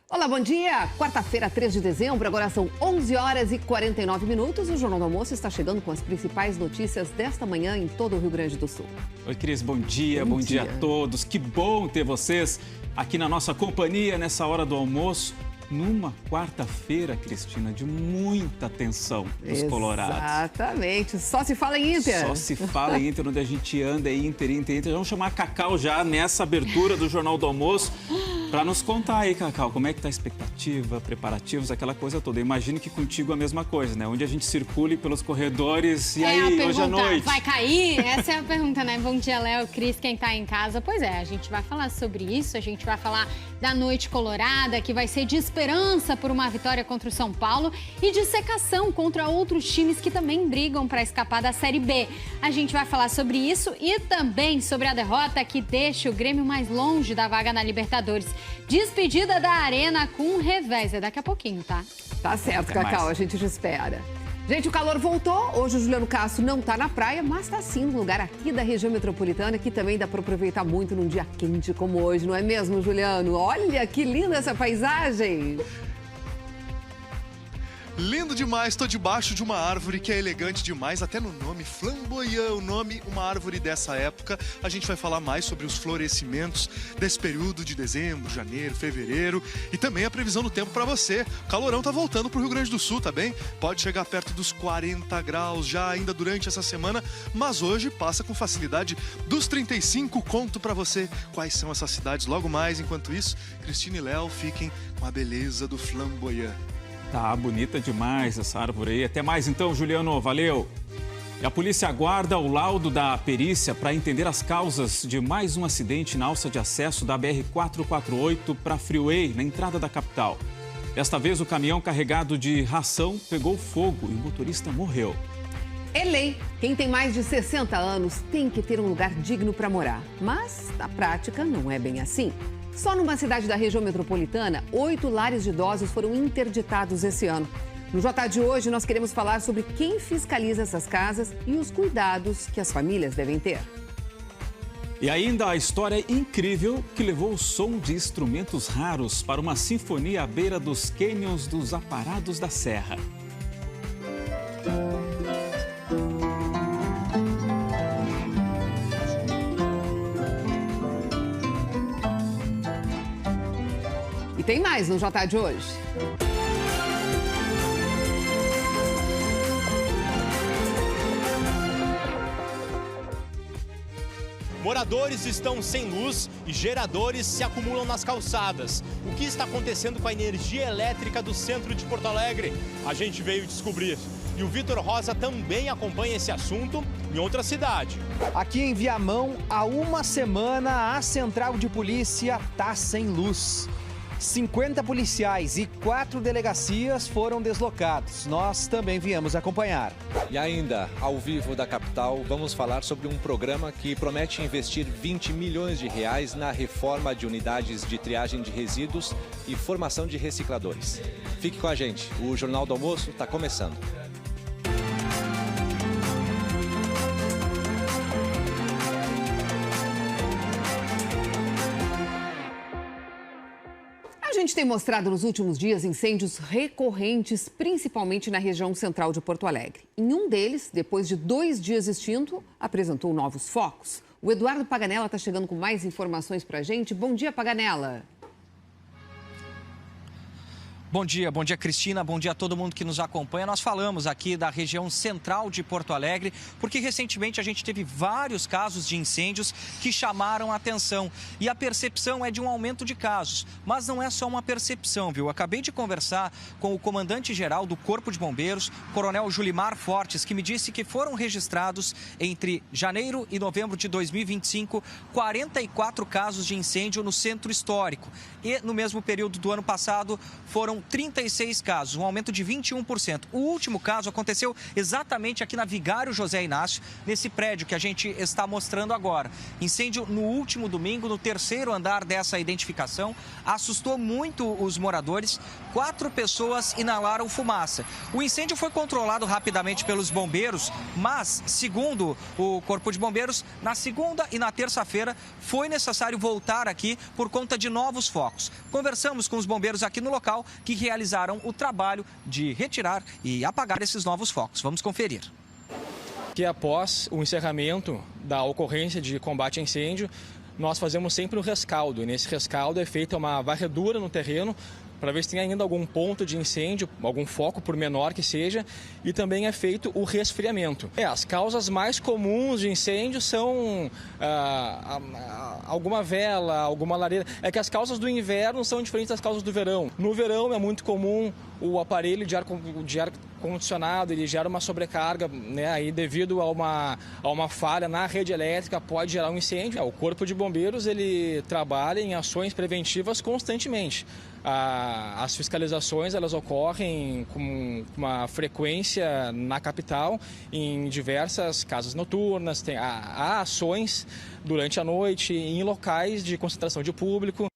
Olá, bom dia! Quarta-feira, 3 de dezembro, agora são 11 horas e 49 minutos. O Jornal do Almoço está chegando com as principais notícias desta manhã em todo o Rio Grande do Sul. Oi, Cris, bom dia a todos. Que bom ter vocês aqui na nossa companhia nessa hora do almoço. Numa quarta-feira, Cristina, de muita tensão dos colorados. Exatamente, só se fala em Inter. Só se fala em Inter, onde a gente anda, Inter. Vamos chamar a Cacau já nessa abertura do Jornal do Almoço para nos contar aí, Cacau, como é que tá a expectativa, preparativos, aquela coisa toda. Eu imagino que contigo a mesma coisa, né? Onde a gente circule pelos corredores e aí, hoje à noite. Vai cair? Essa é a pergunta, né? Bom dia, Léo, Cris, quem tá em casa. Pois é, a gente vai falar sobre isso, a gente vai falar da noite colorada, que vai ser de esperança por uma vitória contra o São Paulo e de secação contra outros times que também brigam para escapar da Série B. A gente vai falar sobre isso e também sobre a derrota que deixa o Grêmio mais longe da vaga na Libertadores. Despedida da Arena com um revés. É daqui a pouquinho, tá? Tá certo, Cacau, a gente te espera. Gente, o calor voltou. Hoje o Juliano Castro não tá na praia, mas tá sim no lugar aqui da região metropolitana que também dá para aproveitar muito num dia quente como hoje, não é mesmo, Juliano? Olha que linda essa paisagem! Lindo demais, estou debaixo de uma árvore que é elegante demais, até no nome, Flamboyant, o nome, uma árvore dessa época. A gente vai falar mais sobre os florescimentos desse período de dezembro, janeiro, fevereiro e também a previsão do tempo para você. O calorão tá voltando pro Rio Grande do Sul, tá bem? Pode chegar perto dos 40 graus já ainda durante essa semana, mas hoje passa com facilidade dos 35. Conto para você quais são essas cidades logo mais. Enquanto isso, Cristina e Léo fiquem com a beleza do Flamboyant. Tá bonita demais essa árvore aí. Até mais então, Juliano. Valeu. E a polícia aguarda o laudo da perícia para entender as causas de mais um acidente na alça de acesso da BR-448 para Freeway, na entrada da capital. Desta vez, o caminhão carregado de ração pegou fogo e o motorista morreu. É lei. Quem tem mais de 60 anos tem que ter um lugar digno para morar. Mas, na prática, não é bem assim. Só numa cidade da região metropolitana, 8 lares de idosos foram interditados esse ano. No JA de hoje, nós queremos falar sobre quem fiscaliza essas casas e os cuidados que as famílias devem ter. E ainda a história incrível que levou o som de instrumentos raros para uma sinfonia à beira dos cânions dos Aparados da Serra. Tem mais no JA de hoje. Moradores estão sem luz e geradores se acumulam nas calçadas. O que está acontecendo com a energia elétrica do centro de Porto Alegre? A gente veio descobrir. E o Vitor Rosa também acompanha esse assunto em outra cidade. Aqui em Viamão, há uma semana, a central de polícia está sem luz. 50 policiais e 4 delegacias foram deslocados. Nós também viemos acompanhar. E ainda, ao vivo da capital, vamos falar sobre um programa que promete investir 20 milhões de reais na reforma de unidades de triagem de resíduos e formação de recicladores. Fique com a gente, o Jornal do Almoço está começando. A gente tem mostrado nos últimos dias incêndios recorrentes, principalmente na região central de Porto Alegre. Em um deles, depois de 2 dias extinto, apresentou novos focos. O Eduardo Paganella está chegando com mais informações para a gente. Bom dia, Paganella. Bom dia, Cristina, bom dia a todo mundo que nos acompanha. Nós falamos aqui da região central de Porto Alegre, porque recentemente a gente teve vários casos de incêndios que chamaram a atenção. E a percepção é de um aumento de casos, mas não é só uma percepção, viu? Acabei de conversar com o comandante-geral do Corpo de Bombeiros, Coronel Julimar Fortes, que me disse que foram registrados entre janeiro e novembro de 2025 44 casos de incêndio no centro histórico. E no mesmo período do ano passado foram 36 casos, um aumento de 21%. O último caso aconteceu exatamente aqui na Vigário José Inácio, nesse prédio que a gente está mostrando agora. Incêndio no último domingo, no terceiro andar dessa identificação, assustou muito os moradores. 4 pessoas inalaram fumaça. O incêndio foi controlado rapidamente pelos bombeiros, mas, segundo o Corpo de Bombeiros, na segunda e na terça-feira foi necessário voltar aqui por conta de novos focos. Conversamos com os bombeiros aqui no local que realizaram o trabalho de retirar e apagar esses novos focos. Vamos conferir. Que após o encerramento da ocorrência de combate a incêndio, nós fazemos sempre um rescaldo. E nesse rescaldo é feita uma varredura no terreno para ver se tem ainda algum ponto de incêndio, algum foco, por menor que seja, e também é feito o resfriamento. As causas mais comuns de incêndio são alguma vela, alguma lareira. É que as causas do inverno são diferentes das causas do verão. No verão é muito comum o aparelho de ar condicionado, ele gera uma sobrecarga, né? Aí devido a uma falha na rede elétrica pode gerar um incêndio. O Corpo de Bombeiros ele trabalha em ações preventivas constantemente. As fiscalizações elas ocorrem com uma frequência na capital em diversas casas noturnas, há ações durante a noite em locais de concentração de público.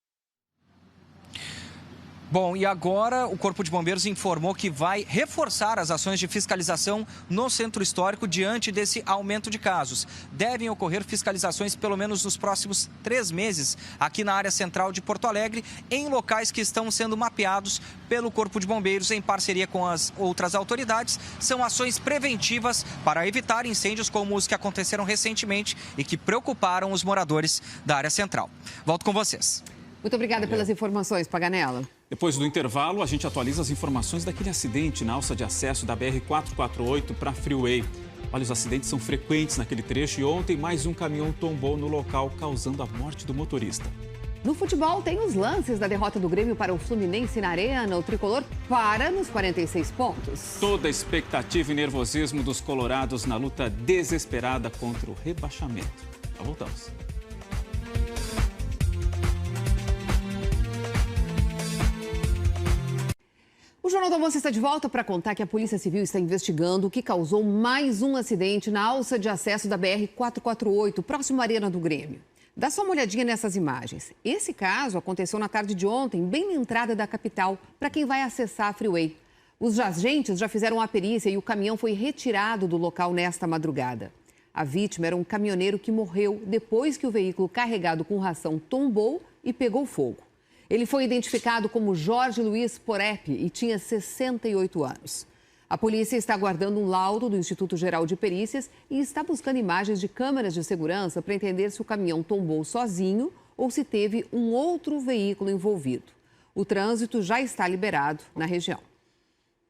Bom, e agora o Corpo de Bombeiros informou que vai reforçar as ações de fiscalização no centro histórico diante desse aumento de casos. Devem ocorrer fiscalizações pelo menos nos próximos 3 meses aqui na área central de Porto Alegre, em locais que estão sendo mapeados pelo Corpo de Bombeiros em parceria com as outras autoridades. São ações preventivas para evitar incêndios como os que aconteceram recentemente e que preocuparam os moradores da área central. Volto com vocês. Muito obrigada pelas informações, Paganella. Depois do intervalo, a gente atualiza as informações daquele acidente na alça de acesso da BR-448 para a Freeway. Olha, os acidentes são frequentes naquele trecho e ontem mais um caminhão tombou no local, causando a morte do motorista. No futebol, tem os lances da derrota do Grêmio para o Fluminense na Arena. O tricolor para nos 46 pontos. Toda a expectativa e nervosismo dos colorados na luta desesperada contra o rebaixamento. Já voltamos. O Jornal do Almoço está de volta para contar que a Polícia Civil está investigando o que causou mais um acidente na alça de acesso da BR-448, próximo à Arena do Grêmio. Dá só uma olhadinha nessas imagens. Esse caso aconteceu na tarde de ontem, bem na entrada da capital, para quem vai acessar a Freeway. Os agentes já fizeram a perícia e o caminhão foi retirado do local nesta madrugada. A vítima era um caminhoneiro que morreu depois que o veículo carregado com ração tombou e pegou fogo. Ele foi identificado como Jorge Luiz Porep e tinha 68 anos. A polícia está aguardando um laudo do Instituto Geral de Perícias e está buscando imagens de câmeras de segurança para entender se o caminhão tombou sozinho ou se teve um outro veículo envolvido. O trânsito já está liberado na região.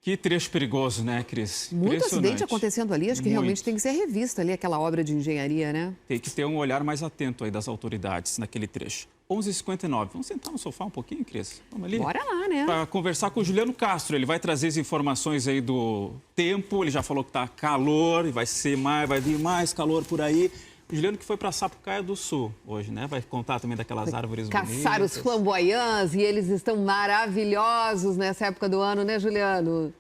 Que trecho perigoso, né, Cris? Muito acidente acontecendo ali, acho que realmente tem que ser revista ali aquela obra de engenharia, né? Tem que ter um olhar mais atento aí das autoridades naquele trecho. 11h59. Vamos sentar no sofá um pouquinho, Cris? Vamos ali? Bora lá, né? Para conversar com o Juliano Castro. Ele vai trazer as informações aí do tempo. Ele já falou que tá calor e vai vir mais calor por aí. O Juliano que foi para Sapucaia do Sul hoje, né? Vai contar também daquelas árvores bonitas. Caçar os flamboyants e eles estão maravilhosos nessa época do ano, né, Juliano?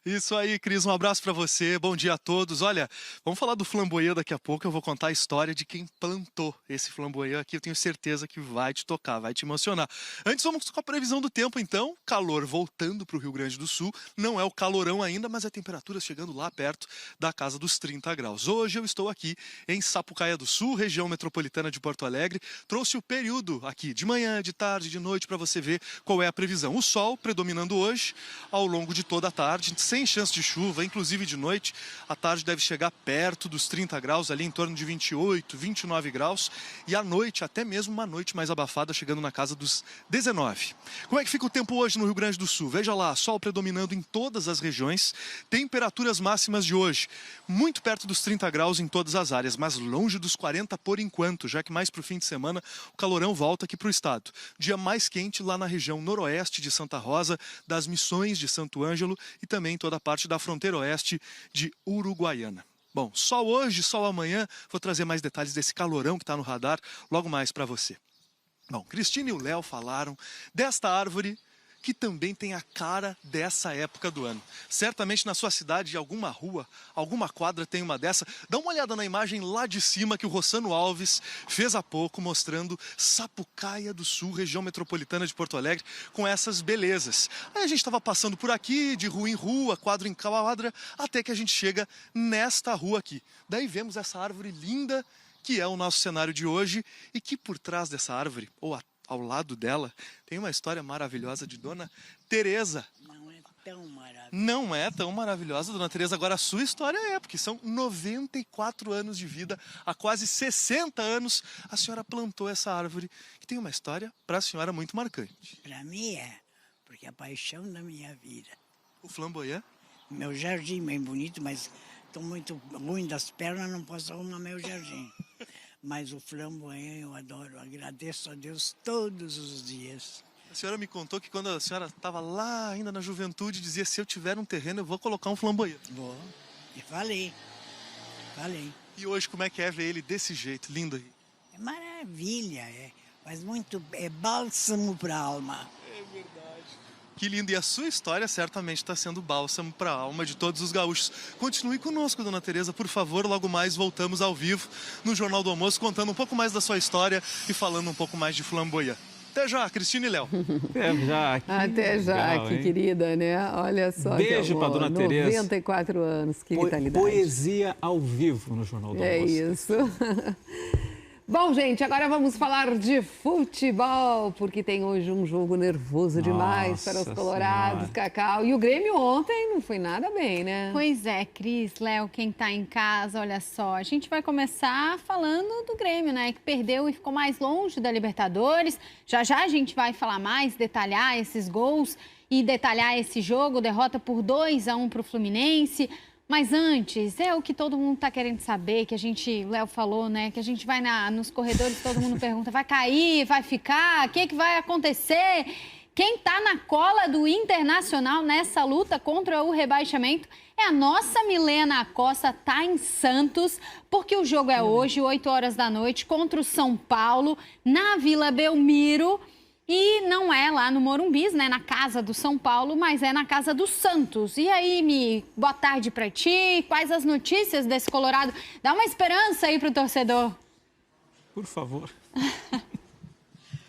Isso aí, Cris, um abraço para você, bom dia a todos. Olha, vamos falar do flamboyant daqui a pouco, eu vou contar a história de quem plantou esse flamboyant aqui, eu tenho certeza que vai te tocar, vai te emocionar. Antes vamos com a previsão do tempo então, calor voltando para o Rio Grande do Sul, não é o calorão ainda, mas a temperatura chegando lá perto da casa dos 30 graus. Hoje eu estou aqui em Sapucaia do Sul, região metropolitana de Porto Alegre, trouxe o período aqui de manhã, de tarde, de noite para você ver qual é a previsão. O sol predominando hoje ao longo de toda a tarde, sem chance de chuva, inclusive de noite, a tarde deve chegar perto dos 30 graus, ali em torno de 28, 29 graus, e à noite, até mesmo uma noite mais abafada, chegando na casa dos 19. Como é que fica o tempo hoje no Rio Grande do Sul? Veja lá, sol predominando em todas as regiões, temperaturas máximas de hoje, muito perto dos 30 graus em todas as áreas, mas longe dos 40 por enquanto, já que mais para o fim de semana o calorão volta aqui para o estado. Dia mais quente lá na região noroeste de Santa Rosa, das Missões de Santo Ângelo e também toda a parte da fronteira oeste de Uruguaiana. Bom, sol hoje, sol amanhã, vou trazer mais detalhes desse calorão que está no radar logo mais para você. Bom, Cristina e o Léo falaram desta árvore que também tem a cara dessa época do ano. Certamente na sua cidade, alguma rua, alguma quadra tem uma dessa. Dá uma olhada na imagem lá de cima que o Rossano Alves fez há pouco, mostrando Sapucaia do Sul, região metropolitana de Porto Alegre, com essas belezas. Aí a gente estava passando por aqui, de rua em rua, quadra em quadra, até que a gente chega nesta rua aqui. Daí vemos essa árvore linda, que é o nosso cenário de hoje, e que por trás dessa árvore, ou ao lado dela, tem uma história maravilhosa de Dona Teresa. Não é tão maravilhosa. Não é tão maravilhosa, Dona Teresa. Agora a sua história é, porque são 94 anos de vida, há quase 60 anos a senhora plantou essa árvore, que tem uma história para a senhora muito marcante. Para mim é, porque é a paixão da minha vida. O flamboyant? Meu jardim bem bonito, mas estou muito ruim das pernas, não posso arrumar meu jardim. Mas o flamboyant eu adoro, agradeço a Deus todos os dias. A senhora me contou que quando a senhora estava lá ainda na juventude, dizia, se eu tiver um terreno eu vou colocar um flamboyant. Vou, e falei. E hoje como é que é ver ele desse jeito, lindo aí? É maravilha, mas muito, é bálsamo para a alma. É verdade. Que lindo, e a sua história certamente está sendo bálsamo para a alma de todos os gaúchos. Continue conosco, Dona Teresa, por favor, logo mais voltamos ao vivo no Jornal do Almoço, contando um pouco mais da sua história e falando um pouco mais de flamboyant. Até já, Cristina e Léo. Até já. Até já, legal, que hein? querida, né? Olha só. Beijo para Dona Teresa. 94 anos, que vitalidade. Poesia ao vivo no Jornal do Almoço. É isso. Bom, gente, agora vamos falar de futebol, porque tem hoje um jogo nervoso demais para os colorados, Cacau. E o Grêmio ontem não foi nada bem, né? Pois é, Cris, Léo, quem tá em casa, olha só, a gente vai começar falando do Grêmio, né, que perdeu e ficou mais longe da Libertadores. Já já a gente vai falar mais, detalhar esses gols e detalhar esse jogo, derrota por 2-1 para o Fluminense. Mas antes, é o que todo mundo está querendo saber, que o Léo falou, né? Que a gente vai nos corredores, todo mundo pergunta, vai cair, vai ficar, o que vai acontecer? Quem está na cola do Internacional nessa luta contra o rebaixamento é a nossa Milena Acosta, tá em Santos, porque o jogo é hoje, 8 horas da noite, contra o São Paulo, na Vila Belmiro. E não é lá no Morumbi, né, na casa do São Paulo, mas é na casa do Santos. E aí, boa tarde pra ti. Quais as notícias desse Colorado? Dá uma esperança aí pro torcedor. Por favor.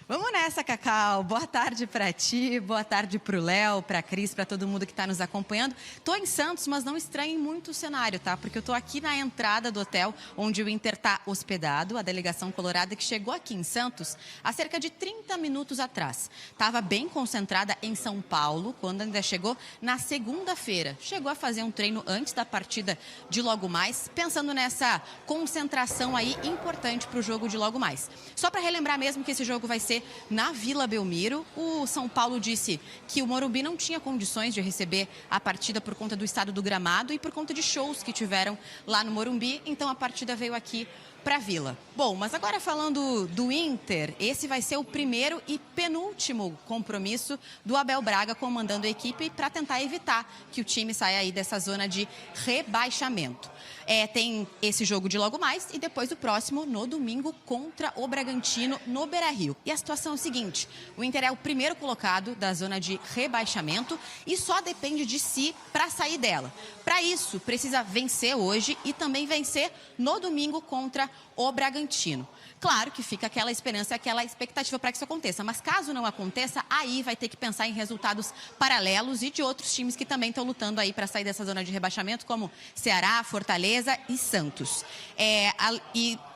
Vamos nessa, Cacau. Boa tarde para ti, boa tarde para o Léo, para a Cris, para todo mundo que está nos acompanhando. Estou em Santos, mas não estranhem muito o cenário, tá? Porque eu estou aqui na entrada do hotel onde o Inter está hospedado, a delegação colorada que chegou aqui em Santos há cerca de 30 minutos atrás. Estava bem concentrada em São Paulo, quando ainda chegou na segunda-feira. Chegou a fazer um treino antes da partida de logo mais, pensando nessa concentração aí importante para o jogo de logo mais. Só para relembrar mesmo que esse jogo vai ser na Vila Belmiro. O São Paulo disse que o Morumbi não tinha condições de receber a partida por conta do estado do gramado e por conta de shows que tiveram lá no Morumbi, então a partida veio aqui para a Vila. Bom, mas agora falando do Inter, esse vai ser o primeiro e penúltimo compromisso do Abel Braga comandando a equipe para tentar evitar que o time saia aí dessa zona de rebaixamento. Tem esse jogo de logo mais e depois o próximo no domingo contra o Bragantino no Beira-Rio. E a situação é o seguinte, o Inter é o primeiro colocado da zona de rebaixamento e só depende de si para sair dela. Para isso, precisa vencer hoje e também vencer no domingo contra o Bragantino. Claro que fica aquela esperança, aquela expectativa para que isso aconteça, mas caso não aconteça, aí vai ter que pensar em resultados paralelos e de outros times que também estão lutando aí para sair dessa zona de rebaixamento, como Ceará, Fortaleza e Santos.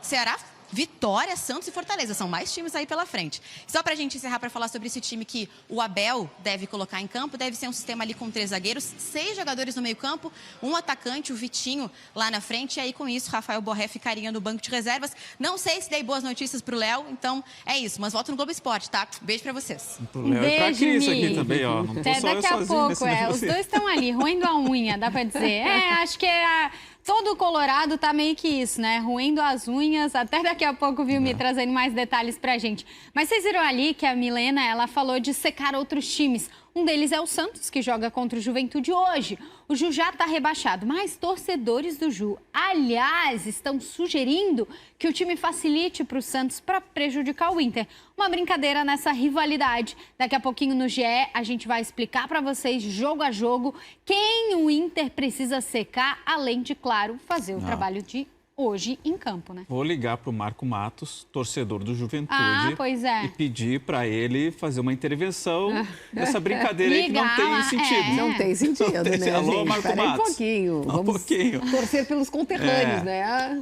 Ceará, Vitória, Santos e Fortaleza. São mais times aí pela frente. Só pra gente encerrar para falar sobre esse time que o Abel deve colocar em campo, deve ser um sistema ali com 3 zagueiros, 6 jogadores no meio campo, um atacante, o Vitinho lá na frente, e aí com isso Rafael Borré ficaria no banco de reservas. Não sei se dei boas notícias pro Léo, então é isso, mas volto no Globo Esporte, tá? Beijo pra vocês. Pro Léo e pra Cris aqui também, ó. Não tô Até só daqui eu a sozinho pouco, nesse os dois estão ali, roendo a unha, dá pra dizer. Acho que todo o Colorado tá meio que isso, né? Roendo as unhas. Até daqui a pouco o Vilmi trazendo mais detalhes pra gente. Mas vocês viram ali que a Milena, ela falou de secar outros times. Um deles é o Santos, que joga contra o Juventude hoje. O Ju já está rebaixado, mas torcedores do Ju, aliás, estão sugerindo que o time facilite para o Santos para prejudicar o Inter. Uma brincadeira nessa rivalidade. Daqui a pouquinho no GE a gente vai explicar para vocês, jogo a jogo, quem o Inter precisa secar, além de, claro, fazer o trabalho de hoje em campo, né? Vou ligar para o Marco Matos, torcedor do Juventude, pois é. e pedir para ele fazer uma intervenção nessa brincadeira aí que não tem sentido. Não tem sentido, né, Alô, gente? Marco Pera aí Matos. um pouquinho. Vamos torcer pelos conterrâneos, né?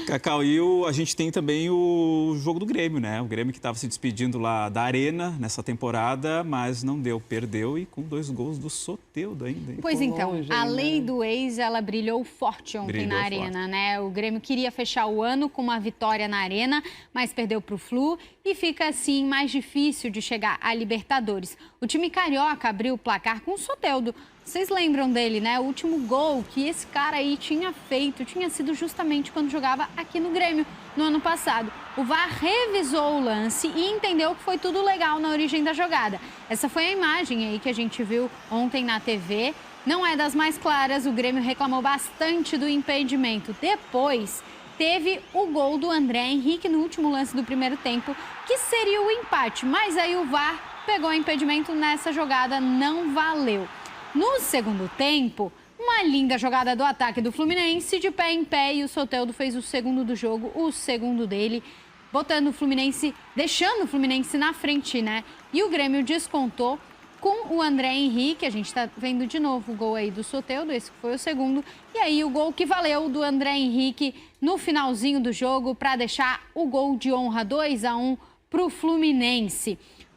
Cacau, e a gente tem também o jogo do Grêmio, né? O Grêmio que estava se despedindo lá da Arena nessa temporada, mas não deu, perdeu e com 2 gols do Soteldo ainda. Hein? Pois então, a lei do ex, ela brilhou forte ontem na Arena, né? O Grêmio queria fechar o ano com uma vitória na Arena, mas perdeu para o Flu e fica assim mais difícil de chegar à Libertadores. O time carioca abriu o placar com o Soteldo. Vocês lembram dele, né? O último gol que esse cara aí tinha feito tinha sido justamente quando jogava aqui no Grêmio no ano passado. O VAR revisou o lance e entendeu que foi tudo legal na origem da jogada. Essa foi a imagem aí que a gente viu ontem na TV. Não é das mais claras, o Grêmio reclamou bastante do impedimento. Depois, teve o gol do André Henrique no último lance do primeiro tempo, que seria o empate. Mas aí o VAR pegou o impedimento nessa jogada, não valeu. No segundo tempo, uma linda jogada do ataque do Fluminense, de pé em pé, e o Soteldo fez o segundo do jogo, o segundo dele, botando o Fluminense, deixando o Fluminense na frente, né? E o Grêmio descontou com o André Henrique. A gente está vendo de novo o gol aí do Soteldo, esse foi o segundo. E aí o gol que valeu do André Henrique no finalzinho do jogo para deixar o gol de honra 2-1 para o Fluminense.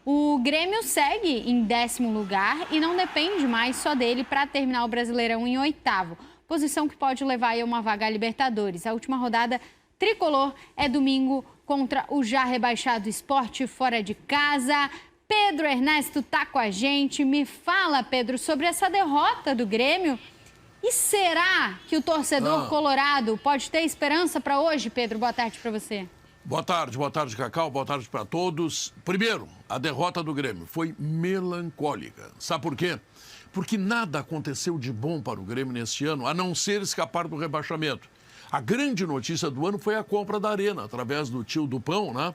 O Grêmio segue em 10º lugar e não depende mais só dele para terminar o Brasileirão em 8º. Posição que pode levar a uma vaga à Libertadores. A última rodada tricolor é domingo contra o já rebaixado Sport fora de casa. Pedro Ernesto tá com a gente. Me fala, Pedro, sobre essa derrota do Grêmio. E será que o torcedor colorado pode ter esperança para hoje, Pedro? Boa tarde para você. Boa tarde, Cacau. Boa tarde para todos. Primeiro, a derrota do Grêmio foi melancólica. Sabe por quê? Porque nada aconteceu de bom para o Grêmio neste ano, a não ser escapar do rebaixamento. A grande notícia do ano foi a compra da Arena, através do tio do Pão, né?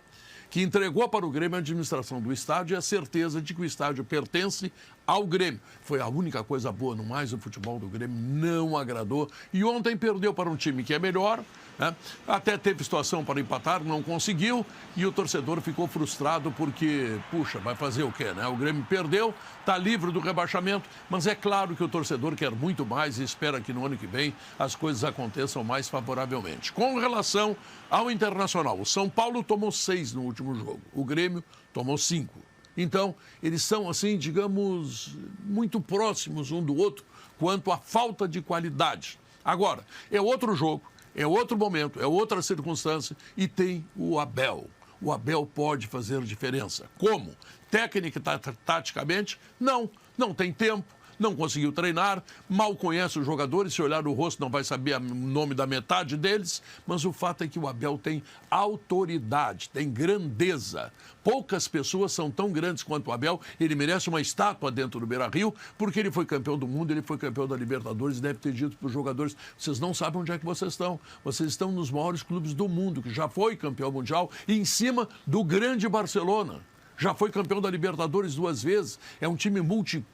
Que entregou para o Grêmio a administração do estádio e a certeza de que o estádio pertence ao Grêmio. Foi a única coisa boa, no mais o futebol do Grêmio não agradou. E ontem perdeu para um time que é melhor, né? Até teve situação para empatar, não conseguiu. E o torcedor ficou frustrado porque, puxa, vai fazer o quê, né? O Grêmio perdeu, está livre do rebaixamento, mas é claro que o torcedor quer muito mais e espera que no ano que vem as coisas aconteçam mais favoravelmente. Com relação ao Internacional, o São Paulo tomou 6 no último jogo, o Grêmio tomou 5. Então, eles são, assim, digamos, muito próximos um do outro quanto à falta de qualidade. Agora, é outro jogo, é outro momento, é outra circunstância e tem o Abel. O Abel pode fazer diferença. Como? Técnica e taticamente? Não tem tempo. Não conseguiu treinar, mal conhece os jogadores, se olhar no rosto não vai saber o nome da metade deles, mas o fato é que o Abel tem autoridade, tem grandeza. Poucas pessoas são tão grandes quanto o Abel, ele merece uma estátua dentro do Beira-Rio, porque ele foi campeão do mundo, ele foi campeão da Libertadores, deve ter dito para os jogadores, vocês não sabem onde é que vocês estão nos maiores clubes do mundo, que já foi campeão mundial, e em cima do grande Barcelona. Já foi campeão da Libertadores 2 vezes, é um time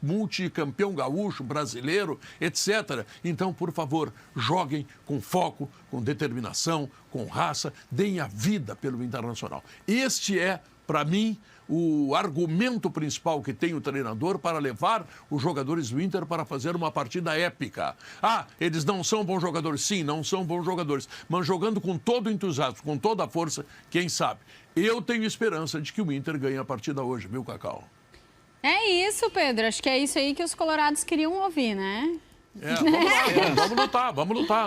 multicampeão gaúcho, brasileiro, etc. Então, por favor, joguem com foco, com determinação, com raça, deem a vida pelo Internacional. Este é, para mim, o argumento principal que tem o treinador para levar os jogadores do Inter para fazer uma partida épica. Eles não são bons jogadores? Sim, não são bons jogadores, mas jogando com todo o entusiasmo, com toda a força, quem sabe? Eu tenho esperança de que o Inter ganhe a partida hoje, viu, Cacau? É isso, Pedro. Acho que é isso aí que os colorados queriam ouvir, né? Vamos lutar.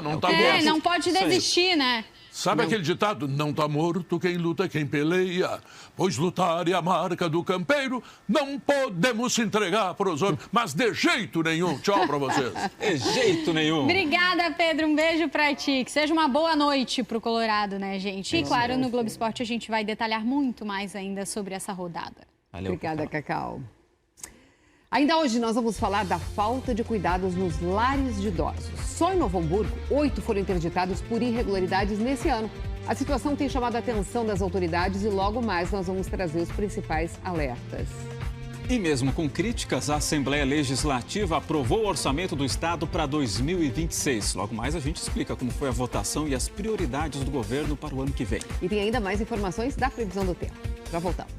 Não tá morto. Não pode desistir, né? Sabe aquele ditado? Não tá morto quem luta, quem peleia. Pois lutar é a marca do campeiro. Não podemos se entregar para os homens, mas de jeito nenhum. Tchau para vocês. De jeito nenhum. Obrigada, Pedro. Um beijo pra ti. Que seja uma boa noite pro Colorado, né, gente? E claro, no Globo Esporte a gente vai detalhar muito mais ainda sobre essa rodada. Valeu, obrigada, Cacau. Ainda hoje nós vamos falar da falta de cuidados nos lares de idosos. Só em Novo Hamburgo, 8 foram interditados por irregularidades nesse ano. A situação tem chamado a atenção das autoridades e logo mais nós vamos trazer os principais alertas. E mesmo com críticas, a Assembleia Legislativa aprovou o orçamento do Estado para 2026. Logo mais a gente explica como foi a votação e as prioridades do governo para o ano que vem. E tem ainda mais informações da previsão do tempo. Já voltamos.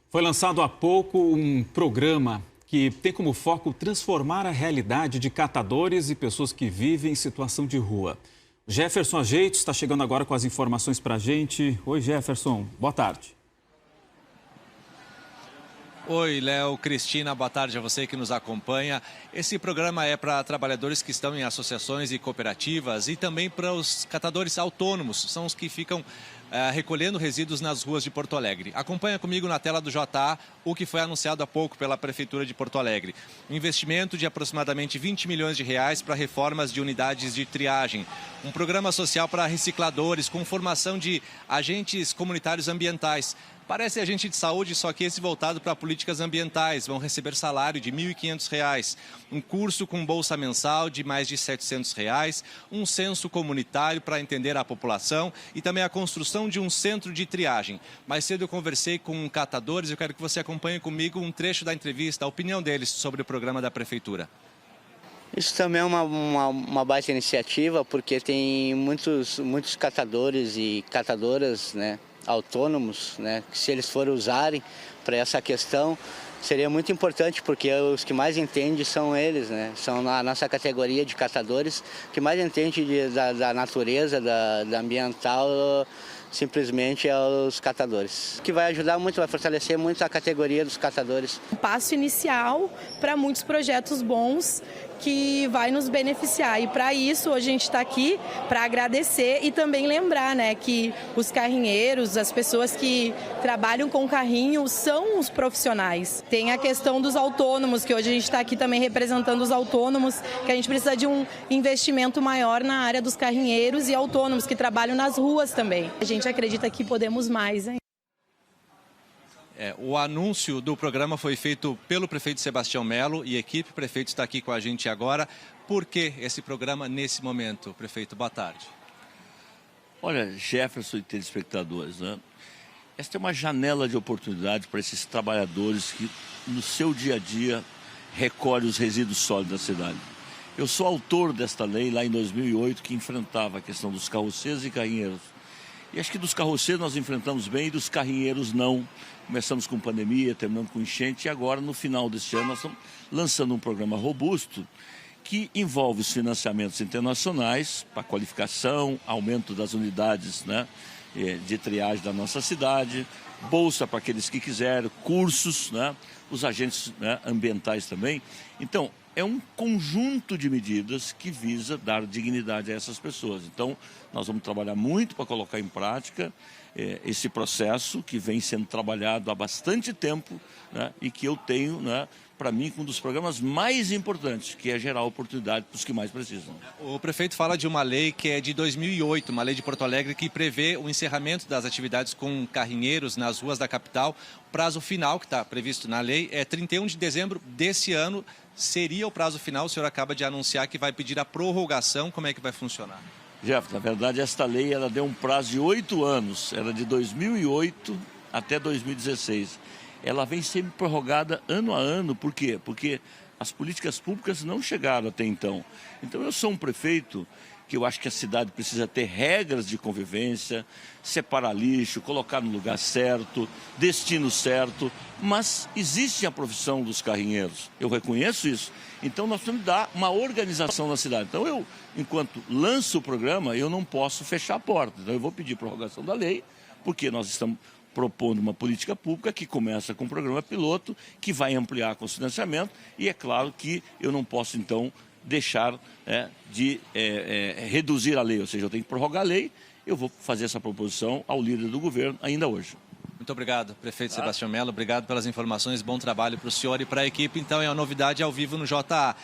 Foi lançado há pouco um programa que tem como foco transformar a realidade de catadores e pessoas que vivem em situação de rua. Jefferson Ajeitos está chegando agora com as informações para a gente. Oi, Jefferson, boa tarde. Oi, Léo, Cristina, boa tarde a você que nos acompanha. Esse programa é para trabalhadores que estão em associações e cooperativas e também para os catadores autônomos, são os que ficam recolhendo resíduos nas ruas de Porto Alegre. Acompanha comigo na tela do JA o que foi anunciado há pouco pela Prefeitura de Porto Alegre. Um investimento de aproximadamente 20 milhões de reais para reformas de unidades de triagem. Um programa social para recicladores com formação de agentes comunitários ambientais. Parece agente de saúde, só que esse voltado para políticas ambientais. Vão receber salário de R$ 1.500. Um curso com bolsa mensal de mais de R$ 700. Um censo comunitário para entender a população e também a construção de um centro de triagem. Mais cedo eu conversei com catadores. Eu quero que você acompanhe comigo um trecho da entrevista, a opinião deles sobre o programa da Prefeitura. Isso também é uma baita iniciativa, porque tem muitos catadores e catadoras, né, autônomos, né, que se eles forem usarem para essa questão, seria muito importante, porque os que mais entendem são eles, né, são a nossa categoria de catadores, que mais entende da natureza, da ambiental, simplesmente aos catadores. Que vai ajudar muito, vai fortalecer muito a categoria dos catadores. Um passo inicial para muitos projetos bons que vai nos beneficiar. E para isso, hoje a gente está aqui para agradecer e também lembrar, né, que os carrinheiros, as pessoas que trabalham com carrinho são os profissionais. Tem a questão dos autônomos, que hoje a gente está aqui também representando os autônomos, que a gente precisa de um investimento maior na área dos carrinheiros e autônomos que trabalham nas ruas também. A gente acredita que podemos mais, hein? O anúncio do programa foi feito pelo prefeito Sebastião Melo e a equipe. O prefeito está aqui com a gente agora. Por que esse programa nesse momento? Prefeito, boa tarde. Olha, Jefferson e telespectadores, né? Esta é uma janela de oportunidade para esses trabalhadores que no seu dia a dia recolhem os resíduos sólidos da cidade. Eu sou autor desta lei lá em 2008 que enfrentava a questão dos carroceiros e carrinheiros. E acho que dos carroceiros nós enfrentamos bem e dos carrinheiros não. Começamos com pandemia, terminando com enchente e agora no final deste ano nós estamos lançando um programa robusto que envolve os financiamentos internacionais para qualificação, aumento das unidades, né, de triagem da nossa cidade, bolsa para aqueles que quiserem, cursos, né, os agentes, né, ambientais também. Então, é um conjunto de medidas que visa dar dignidade a essas pessoas. Então, nós vamos trabalhar muito para colocar em prática esse processo que vem sendo trabalhado há bastante tempo, né, e que eu tenho, né, para mim, um dos programas mais importantes, que é gerar oportunidade para os que mais precisam. O prefeito fala de uma lei que é de 2008, uma lei de Porto Alegre que prevê o encerramento das atividades com carrinheiros nas ruas da capital. O prazo final que está previsto na lei é 31 de dezembro desse ano. Seria o prazo final, o senhor acaba de anunciar que vai pedir a prorrogação. Como é que vai funcionar? Jeff, na verdade, esta lei ela deu um prazo de 8 anos, era de 2008 até 2016. Ela vem sempre prorrogada ano a ano, por quê? Porque as políticas públicas não chegaram até então. Então eu sou um prefeito que eu acho que a cidade precisa ter regras de convivência, separar lixo, colocar no lugar certo, destino certo, mas existe a profissão dos carrinheiros, eu reconheço isso. Então nós temos que dar uma organização na cidade. Então eu, enquanto lanço o programa, eu não posso fechar a porta. Então eu vou pedir prorrogação da lei, porque nós estamos propondo uma política pública que começa com um programa piloto, que vai ampliar com o financiamento, e é claro que eu não posso, então, deixar de reduzir a lei, ou seja, eu tenho que prorrogar a lei, eu vou fazer essa proposição ao líder do governo ainda hoje. Muito obrigado, prefeito Sebastião Melo, obrigado pelas informações, bom trabalho para o senhor e para a equipe. Então é uma novidade ao vivo no JA,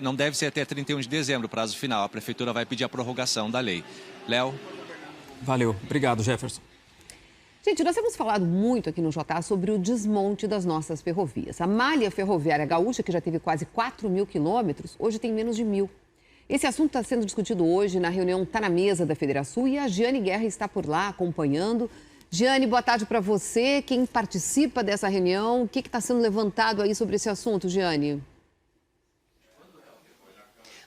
não deve ser até 31 de dezembro o prazo final, a prefeitura vai pedir a prorrogação da lei. Léo? Valeu, obrigado, Jefferson. Gente, nós temos falado muito aqui no JA sobre o desmonte das nossas ferrovias. A malha ferroviária gaúcha, que já teve quase 4.000 quilômetros, hoje tem menos de 1.000. Esse assunto está sendo discutido hoje na reunião Tá na Mesa da Federação e a Giane Guerra está por lá acompanhando. Giane, boa tarde para você. Quem participa dessa reunião, o que está sendo levantado aí sobre esse assunto, Giane?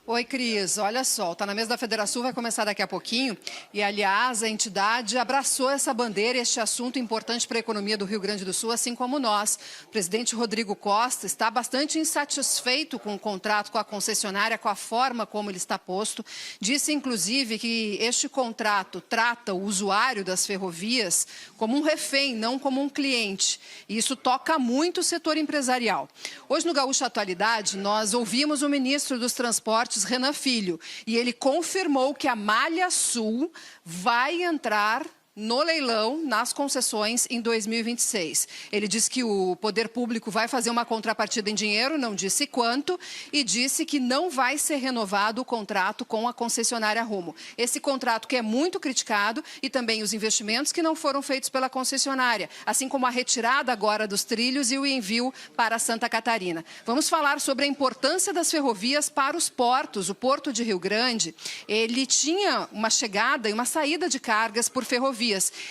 Oi, Cris. Olha só, Tá na Mesa da Federação vai começar daqui a pouquinho e, aliás, a entidade abraçou essa bandeira, este assunto importante para a economia do Rio Grande do Sul, assim como nós. O presidente Rodrigo Costa está bastante insatisfeito com o contrato com a concessionária, com a forma como ele está posto. Disse, inclusive, que este contrato trata o usuário das ferrovias como um refém, não como um cliente. E isso toca muito o setor empresarial. Hoje, no Gaúcha Atualidade, nós ouvimos o ministro dos Transportes, Renan Filho, e ele confirmou que a Malha Sul vai entrar no leilão, nas concessões, em 2026. Ele disse que o poder público vai fazer uma contrapartida em dinheiro, não disse quanto, e disse que não vai ser renovado o contrato com a concessionária Rumo. Esse contrato que é muito criticado e também os investimentos que não foram feitos pela concessionária, assim como a retirada agora dos trilhos e o envio para Santa Catarina. Vamos falar sobre a importância das ferrovias para os portos. O Porto de Rio Grande, ele tinha uma chegada e uma saída de cargas por ferrovia.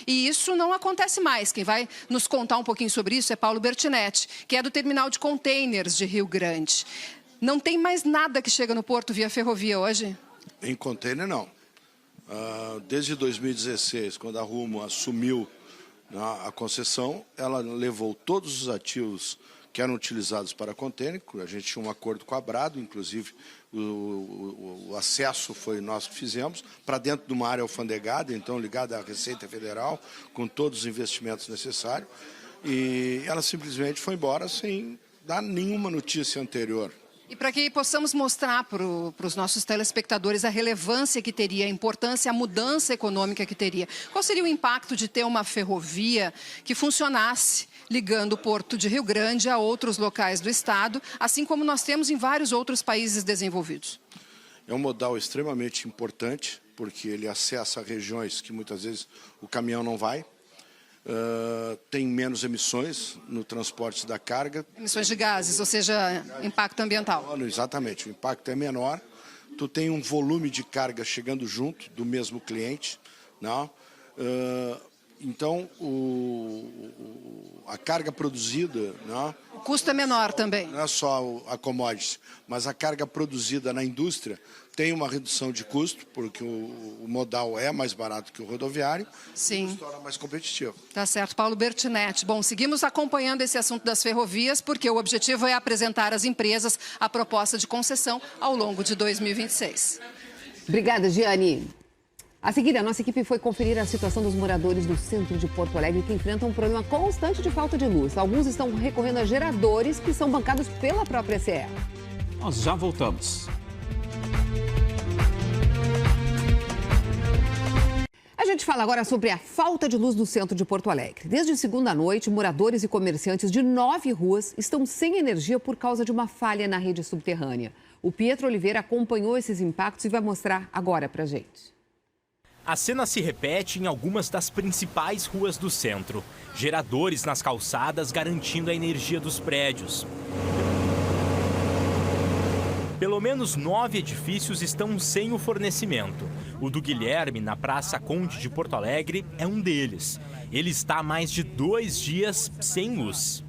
E isso não acontece mais. Quem vai nos contar um pouquinho sobre isso é Paulo Bertinetti, que é do terminal de containers de Rio Grande. Não tem mais nada que chega no porto via ferrovia hoje? Em container, não. Desde 2016, quando a Rumo assumiu a concessão, ela levou todos os ativos que eram utilizados para container. A gente tinha um acordo com a Brado, inclusive o acesso foi nós que fizemos, para dentro de uma área alfandegada, então ligada à Receita Federal, com todos os investimentos necessários, e ela simplesmente foi embora sem dar nenhuma notícia anterior. E para que possamos mostrar para os nossos telespectadores a relevância que teria, a importância, a mudança econômica que teria, qual seria o impacto de ter uma ferrovia que funcionasse ligando o Porto de Rio Grande a outros locais do estado, assim como nós temos em vários outros países desenvolvidos? É um modal extremamente importante, porque ele acessa regiões que muitas vezes o caminhão não vai. Tem menos emissões no transporte da carga. Emissões de gases, ou seja, impacto ambiental. Exatamente, o impacto é menor. Tu tem um volume de carga chegando junto do mesmo cliente, não? Então, a carga produzida... Não? O custo é menor também. Não é só a commodity, mas a carga produzida na indústria tem uma redução de custo, porque o modal é mais barato que o rodoviário. Sim. Se torna mais competitivo. Tá certo, Paulo Bertinetti. Bom, seguimos acompanhando esse assunto das ferrovias, porque o objetivo é apresentar às empresas a proposta de concessão ao longo de 2026. Obrigada, Giane. A seguir, a nossa equipe foi conferir a situação dos moradores do centro de Porto Alegre que enfrentam um problema constante de falta de luz. Alguns estão recorrendo a geradores que são bancados pela própria CE. Nós já voltamos. A gente fala agora sobre a falta de luz no centro de Porto Alegre. Desde segunda noite, moradores e comerciantes de 9 ruas estão sem energia por causa de uma falha na rede subterrânea. O Pietro Oliveira acompanhou esses impactos e vai mostrar agora pra gente. A cena se repete em algumas das principais ruas do centro. Geradores nas calçadas garantindo a energia dos prédios. Pelo menos 9 edifícios estão sem o fornecimento. O do Guilherme, na Praça Conde de Porto Alegre, é um deles. Ele está há mais de 2 dias sem luz.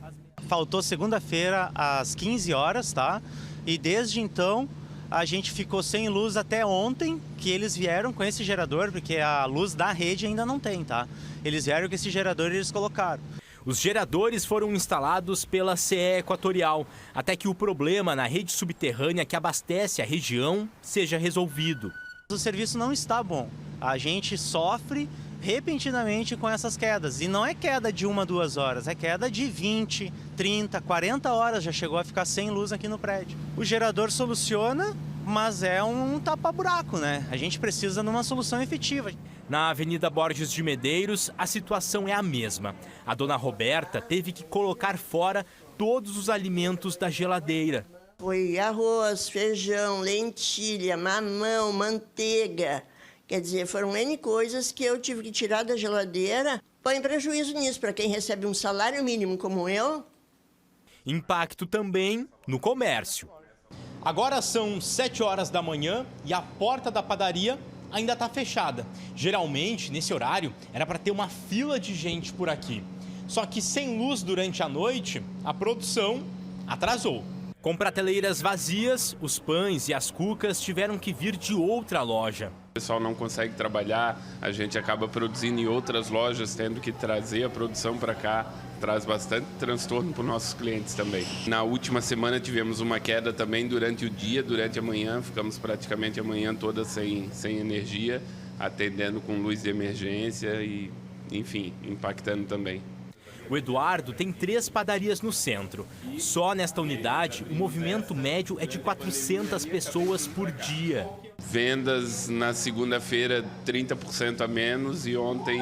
Faltou segunda-feira às 15 horas, tá? E desde então a gente ficou sem luz até ontem, que eles vieram com esse gerador, porque a luz da rede ainda não tem, tá? Eles vieram com esse gerador e eles colocaram. Os geradores foram instalados pela CE Equatorial, até que o problema na rede subterrânea que abastece a região seja resolvido. O serviço não está bom. A gente sofre repentinamente com essas quedas. E não é queda de 1 a 2 horas, é queda de 20, 30, 40 horas. Já chegou a ficar sem luz aqui no prédio. O gerador soluciona, mas é um tapa-buraco, né? A gente precisa de uma solução efetiva. Na Avenida Borges de Medeiros, a situação é a mesma. A dona Roberta teve que colocar fora todos os alimentos da geladeira. Foi arroz, feijão, lentilha, mamão, manteiga. Quer dizer, foram N coisas que eu tive que tirar da geladeira põe prejuízo nisso para quem recebe um salário mínimo como eu. Impacto também no comércio. Agora são 7 horas da manhã e a porta da padaria ainda está fechada. Geralmente, nesse horário, era para ter uma fila de gente por aqui. Só que sem luz durante a noite, a produção atrasou. Com prateleiras vazias, os pães e as cucas tiveram que vir de outra loja. O pessoal não consegue trabalhar, a gente acaba produzindo em outras lojas, tendo que trazer a produção para cá. Traz bastante transtorno para os nossos clientes também. Na última semana tivemos uma queda também durante o dia, durante a manhã. Ficamos praticamente a manhã toda sem energia, atendendo com luz de emergência e, enfim, impactando também. O Eduardo tem 3 padarias no centro. Só nesta unidade, o movimento médio é de 400 pessoas por dia. Vendas na segunda-feira 30% a menos e ontem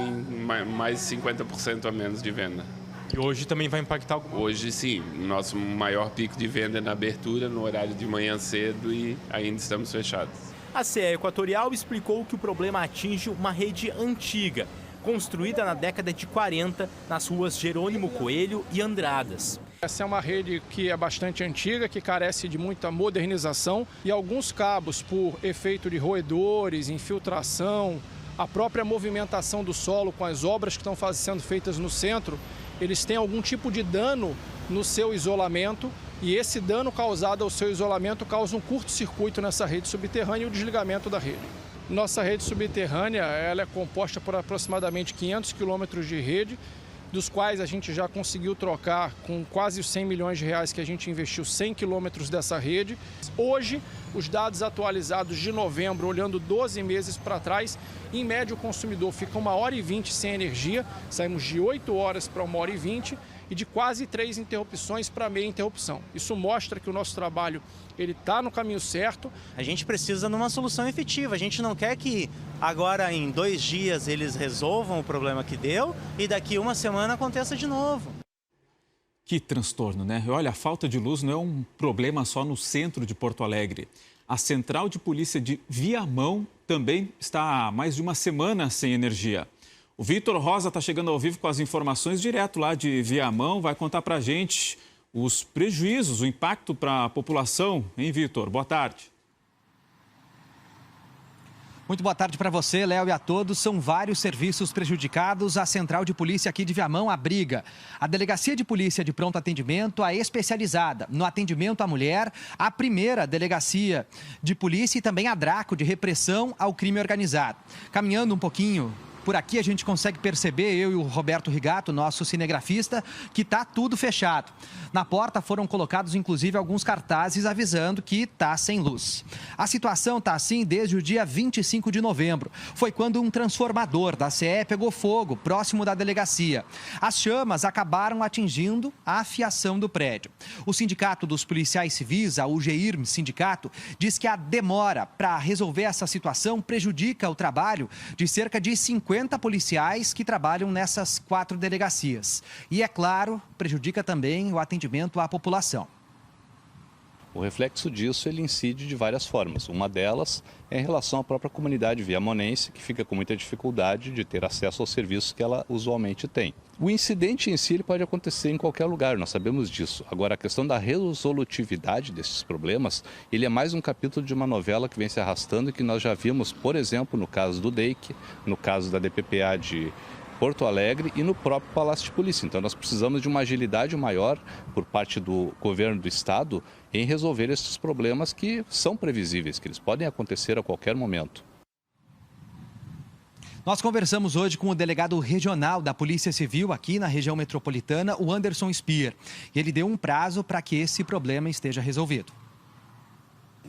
mais 50% a menos de venda. E hoje também vai impactar? Hoje sim, nosso maior pico de venda é na abertura, no horário de manhã cedo e ainda estamos fechados. A CE Equatorial explicou que o problema atinge uma rede antiga, construída na década de 40 nas ruas Jerônimo Coelho e Andradas. Essa é uma rede que é bastante antiga, que carece de muita modernização e alguns cabos, por efeito de roedores, infiltração, a própria movimentação do solo com as obras que estão sendo feitas no centro, eles têm algum tipo de dano no seu isolamento e esse dano causado ao seu isolamento causa um curto-circuito nessa rede subterrânea e o desligamento da rede. Nossa rede subterrânea ela é composta por aproximadamente 500 quilômetros de rede, dos quais a gente já conseguiu trocar com quase os 100 milhões de reais que a gente investiu 100 quilômetros dessa rede. Hoje, os dados atualizados de novembro, olhando 12 meses para trás, em média o consumidor fica 1h20 sem energia, saímos de 8 horas para 1h20 e de quase 3 interrupções para meia interrupção. Isso mostra que o nosso trabalho ele está no caminho certo. A gente precisa de uma solução efetiva, a gente não quer que agora em 2 dias eles resolvam o problema que deu e daqui uma semana aconteça de novo. Que transtorno, né? Olha, a falta de luz não é um problema só no centro de Porto Alegre. A Central de Polícia de Viamão também está há mais de uma semana sem energia. O Vitor Rosa está chegando ao vivo com as informações direto lá de Viamão, vai contar para a gente os prejuízos, o impacto para a população. Hein, Vitor? Boa tarde. Muito boa tarde para você, Léo, e a todos. São vários serviços prejudicados. A Central de Polícia aqui de Viamão abriga a Delegacia de Polícia de Pronto Atendimento, a especializada no atendimento à mulher, a primeira Delegacia de Polícia e também a DRACO, de repressão ao crime organizado. Caminhando um pouquinho por aqui, a gente consegue perceber, eu e o Roberto Rigato, nosso cinegrafista, que está tudo fechado. Na porta foram colocados, inclusive, alguns cartazes avisando que está sem luz. A situação está assim desde o dia 25 de novembro. Foi quando um transformador da CE pegou fogo próximo da delegacia. As chamas acabaram atingindo a fiação do prédio. O Sindicato dos Policiais Civis, a UGIRM Sindicato, diz que a demora para resolver essa situação prejudica o trabalho de cerca de 50 policiais que trabalham nessas 4 delegacias. E, é claro, prejudica também o atendimento à população. O reflexo disso ele incide de várias formas. Uma delas é em relação à própria comunidade viamonense, que fica com muita dificuldade de ter acesso aos serviços que ela usualmente tem. O incidente em si ele pode acontecer em qualquer lugar, nós sabemos disso. Agora, a questão da resolutividade desses problemas, ele é mais um capítulo de uma novela que vem se arrastando e que nós já vimos, por exemplo, no caso do DEIC, no caso da DPPA de Porto Alegre e no próprio Palácio de Polícia. Então nós precisamos de uma agilidade maior por parte do governo do estado em resolver esses problemas que são previsíveis, que eles podem acontecer a qualquer momento. Nós conversamos hoje com o delegado regional da Polícia Civil aqui na região metropolitana, o Anderson Speer. E ele deu um prazo para que esse problema esteja resolvido.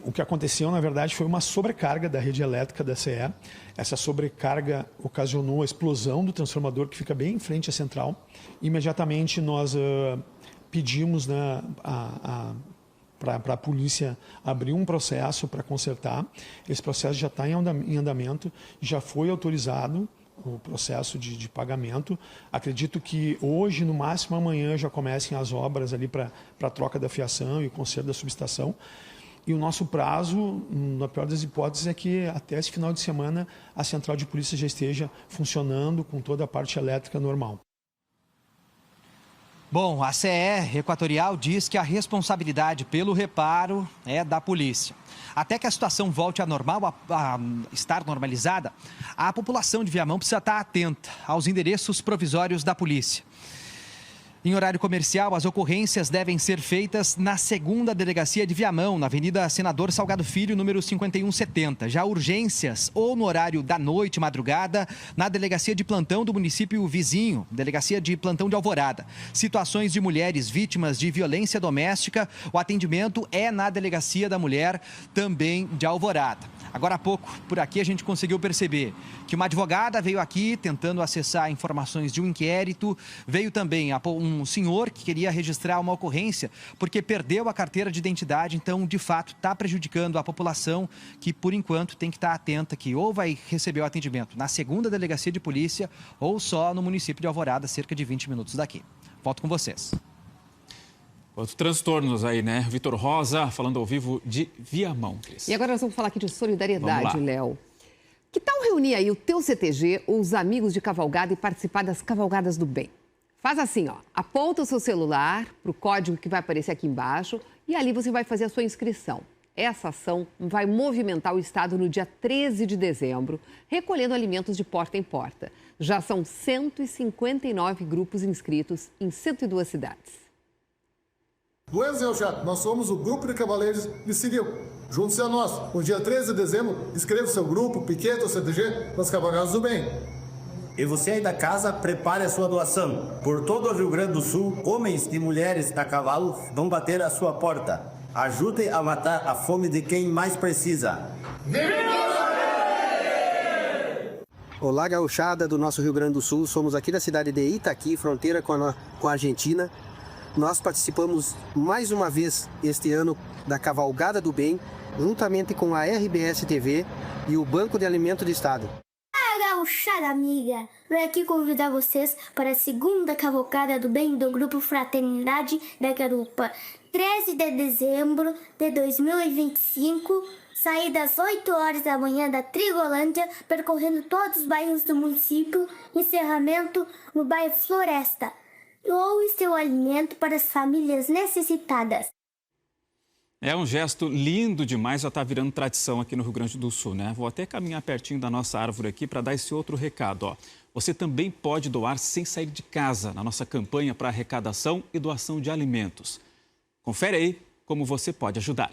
O que aconteceu, na verdade, foi uma sobrecarga da rede elétrica da CE. Essa sobrecarga ocasionou a explosão do transformador que fica bem em frente à central. Imediatamente nós pedimos para a polícia abrir um processo para consertar. Esse processo já está em andamento, já foi autorizado o processo de pagamento. Acredito que hoje, no máximo amanhã, já comecem as obras ali para a troca da fiação e o conserto da subestação. E o nosso prazo, na pior das hipóteses, é que até esse final de semana a central de polícia já esteja funcionando com toda a parte elétrica normal. Bom, a CE Equatorial diz que a responsabilidade pelo reparo é da polícia. Até que a situação volte a normal, a estar normalizada, a população de Viamão precisa estar atenta aos endereços provisórios da polícia. Em horário comercial, as ocorrências devem ser feitas na 2ª Delegacia de Viamão, na Avenida Senador Salgado Filho, número 5170. Já urgências ou no horário da noite, madrugada, na Delegacia de Plantão do município vizinho, Delegacia de Plantão de Alvorada. Situações de mulheres vítimas de violência doméstica, o atendimento é na Delegacia da Mulher, também de Alvorada. Agora há pouco, por aqui, a gente conseguiu perceber que uma advogada veio aqui tentando acessar informações de um inquérito. Veio também um senhor que queria registrar uma ocorrência porque perdeu a carteira de identidade. Então, de fato, está prejudicando a população que, por enquanto, tem que estar atenta que ou vai receber o atendimento na 2ª Delegacia de Polícia ou só no município de Alvorada, cerca de 20 minutos daqui. Volto com vocês. Outros transtornos aí, né? Vitor Rosa falando ao vivo de Viamão. E agora nós vamos falar aqui de solidariedade, Léo. Que tal reunir aí o teu CTG ou os amigos de cavalgada e participar das Cavalgadas do Bem? Faz assim, ó, aponta o seu celular para o código que vai aparecer aqui embaixo e ali você vai fazer a sua inscrição. Essa ação vai movimentar o estado no dia 13 de dezembro, recolhendo alimentos de porta em porta. Já são 159 grupos inscritos em 102 cidades. Do Enzo Chato, nós somos o Grupo de Cavaleiros de Ciril. Junte-se a nós. No dia 13 de dezembro, inscreva o seu grupo, piquete ou CTG nas Cavalgadas do Bem. E você aí da casa, prepare a sua doação. Por todo o Rio Grande do Sul, homens e mulheres a cavalo vão bater a sua porta. Ajude a matar a fome de quem mais precisa. Olá, gauchada do nosso Rio Grande do Sul. Somos aqui da cidade de Itaqui, fronteira com a Argentina. Nós participamos mais uma vez este ano da Cavalgada do Bem, juntamente com a RBS TV e o Banco de Alimento do Estado. Gauchada amiga, venho aqui convidar vocês para a 2ª Cavalgada do Bem do Grupo Fraternidade da Garupa. 13 de dezembro de 2025, sair das 8 horas da manhã da Trigolândia, percorrendo todos os bairros do município, encerramento no bairro Floresta. Doe seu alimento para as famílias necessitadas. É um gesto lindo demais, já está virando tradição aqui no Rio Grande do Sul, né? Vou até caminhar pertinho da nossa árvore aqui para dar esse outro recado, ó. Você também pode doar sem sair de casa na nossa campanha para arrecadação e doação de alimentos. Confere aí como você pode ajudar.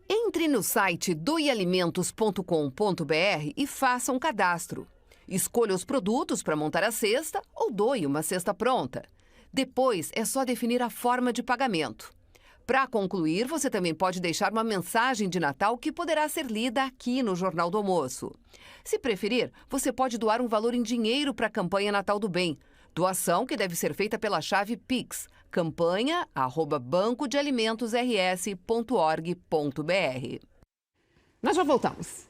Entre no site doealimentos.com.br e faça um cadastro. Escolha os produtos para montar a cesta ou doe uma cesta pronta. Depois é só definir a forma de pagamento. Para concluir, você também pode deixar uma mensagem de Natal que poderá ser lida aqui no Jornal do Almoço. Se preferir, você pode doar um valor em dinheiro para a campanha Natal do Bem. Doação que deve ser feita pela chave Pix, campanha@bancodealimentosrs.org.br. Nós já voltamos.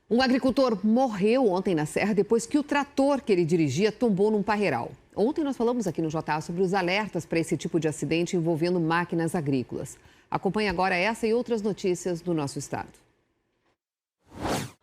Um agricultor morreu ontem na Serra depois que o trator que ele dirigia tombou num parreiral. Ontem nós falamos aqui no JA sobre os alertas para esse tipo de acidente envolvendo máquinas agrícolas. Acompanhe agora essa e outras notícias do nosso estado.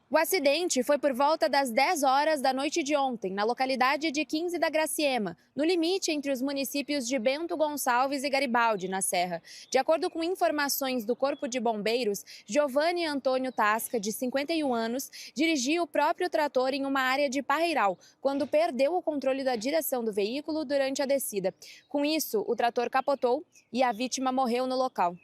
O acidente foi por volta das 10 horas da noite de ontem, na localidade de 15 da Graciema, no limite entre os municípios de Bento Gonçalves e Garibaldi, na Serra. De acordo com informações do Corpo de Bombeiros, Giovanni Antônio Tasca, de 51 anos, dirigia o próprio trator em uma área de parreiral, quando perdeu o controle da direção do veículo durante a descida. Com isso, o trator capotou e a vítima morreu no local.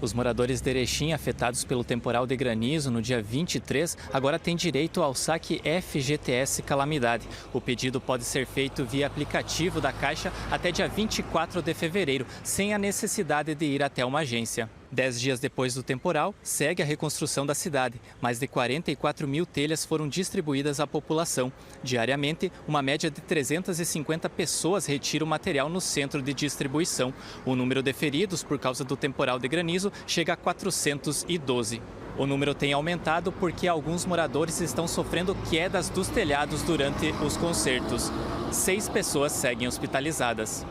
Os moradores de Erechim, afetados pelo temporal de granizo no dia 23, agora têm direito ao saque FGTS Calamidade. O pedido pode ser feito via aplicativo da Caixa até dia 24 de fevereiro, sem a necessidade de ir até uma agência. 10 dias depois do temporal, segue a reconstrução da cidade. Mais de 44 mil telhas foram distribuídas à população. Diariamente, uma média de 350 pessoas retiram o material no centro de distribuição. O número de feridos por causa do temporal de granizo chega a 412. O número tem aumentado porque alguns moradores estão sofrendo quedas dos telhados durante os concertos. 6 pessoas seguem hospitalizadas.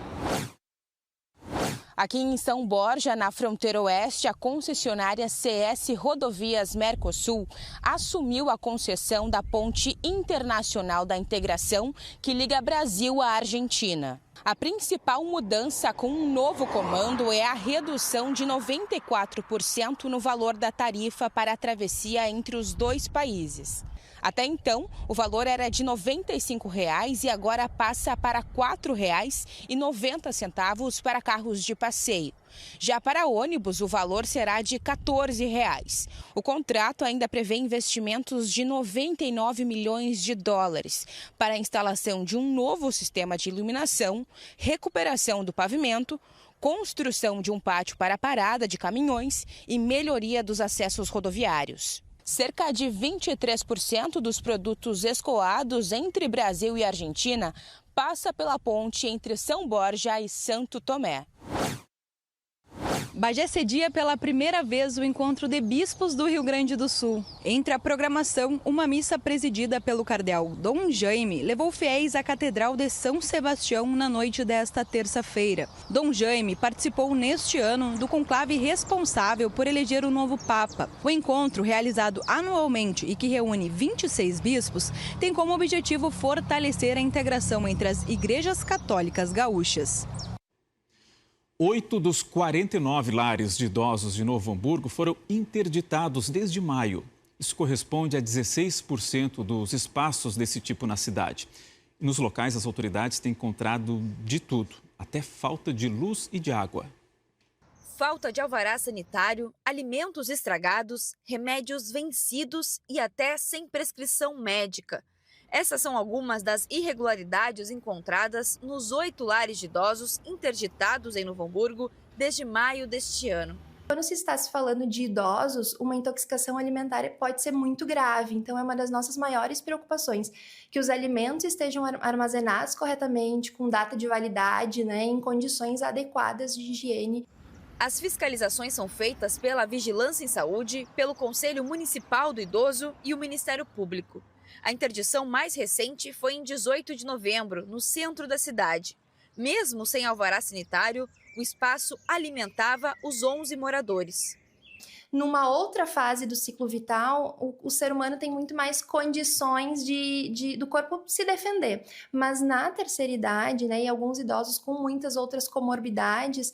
Aqui em São Borja, na fronteira oeste, a concessionária CS Rodovias Mercosul assumiu a concessão da Ponte Internacional da Integração que liga Brasil à Argentina. A principal mudança com um novo comando é a redução de 94% no valor da tarifa para a travessia entre os dois países. Até então, o valor era de R$ 95,00 e agora passa para R$ 4,90 para carros de passeio. Já para ônibus, o valor será de R$ 14,00. O contrato ainda prevê investimentos de 99 milhões de dólares para a instalação de um novo sistema de iluminação, recuperação do pavimento, construção de um pátio para a parada de caminhões e melhoria dos acessos rodoviários. Cerca de 23% dos produtos escoados entre Brasil e Argentina passa pela ponte entre São Borja e Santo Tomé. Bagé cedia pela primeira vez o encontro de bispos do Rio Grande do Sul. Entre a programação, uma missa presidida pelo cardeal Dom Jaime levou fiéis à Catedral de São Sebastião na noite desta terça-feira. Dom Jaime participou neste ano do conclave responsável por eleger o novo Papa. O encontro, realizado anualmente e que reúne 26 bispos, tem como objetivo fortalecer a integração entre as igrejas católicas gaúchas. 8 dos 49 lares de idosos de Novo Hamburgo foram interditados desde maio. Isso corresponde a 16% dos espaços desse tipo na cidade. Nos locais, as autoridades têm encontrado de tudo, até falta de luz e de água. Falta de alvará sanitário, alimentos estragados, remédios vencidos e até sem prescrição médica. Essas são algumas das irregularidades encontradas nos 8 lares de idosos interditados em Novo Hamburgo desde maio deste ano. Quando se está se falando de idosos, uma intoxicação alimentar pode ser muito grave, então é uma das nossas maiores preocupações, que os alimentos estejam armazenados corretamente, com data de validade, em condições adequadas de higiene. As fiscalizações são feitas pela Vigilância em Saúde, pelo Conselho Municipal do Idoso e o Ministério Público. A interdição mais recente foi em 18 de novembro, no centro da cidade. Mesmo sem alvará sanitário, o espaço alimentava os 11 moradores. Numa outra fase do ciclo vital, o ser humano tem muito mais condições do corpo se defender. Mas na terceira idade, e alguns idosos com muitas outras comorbidades,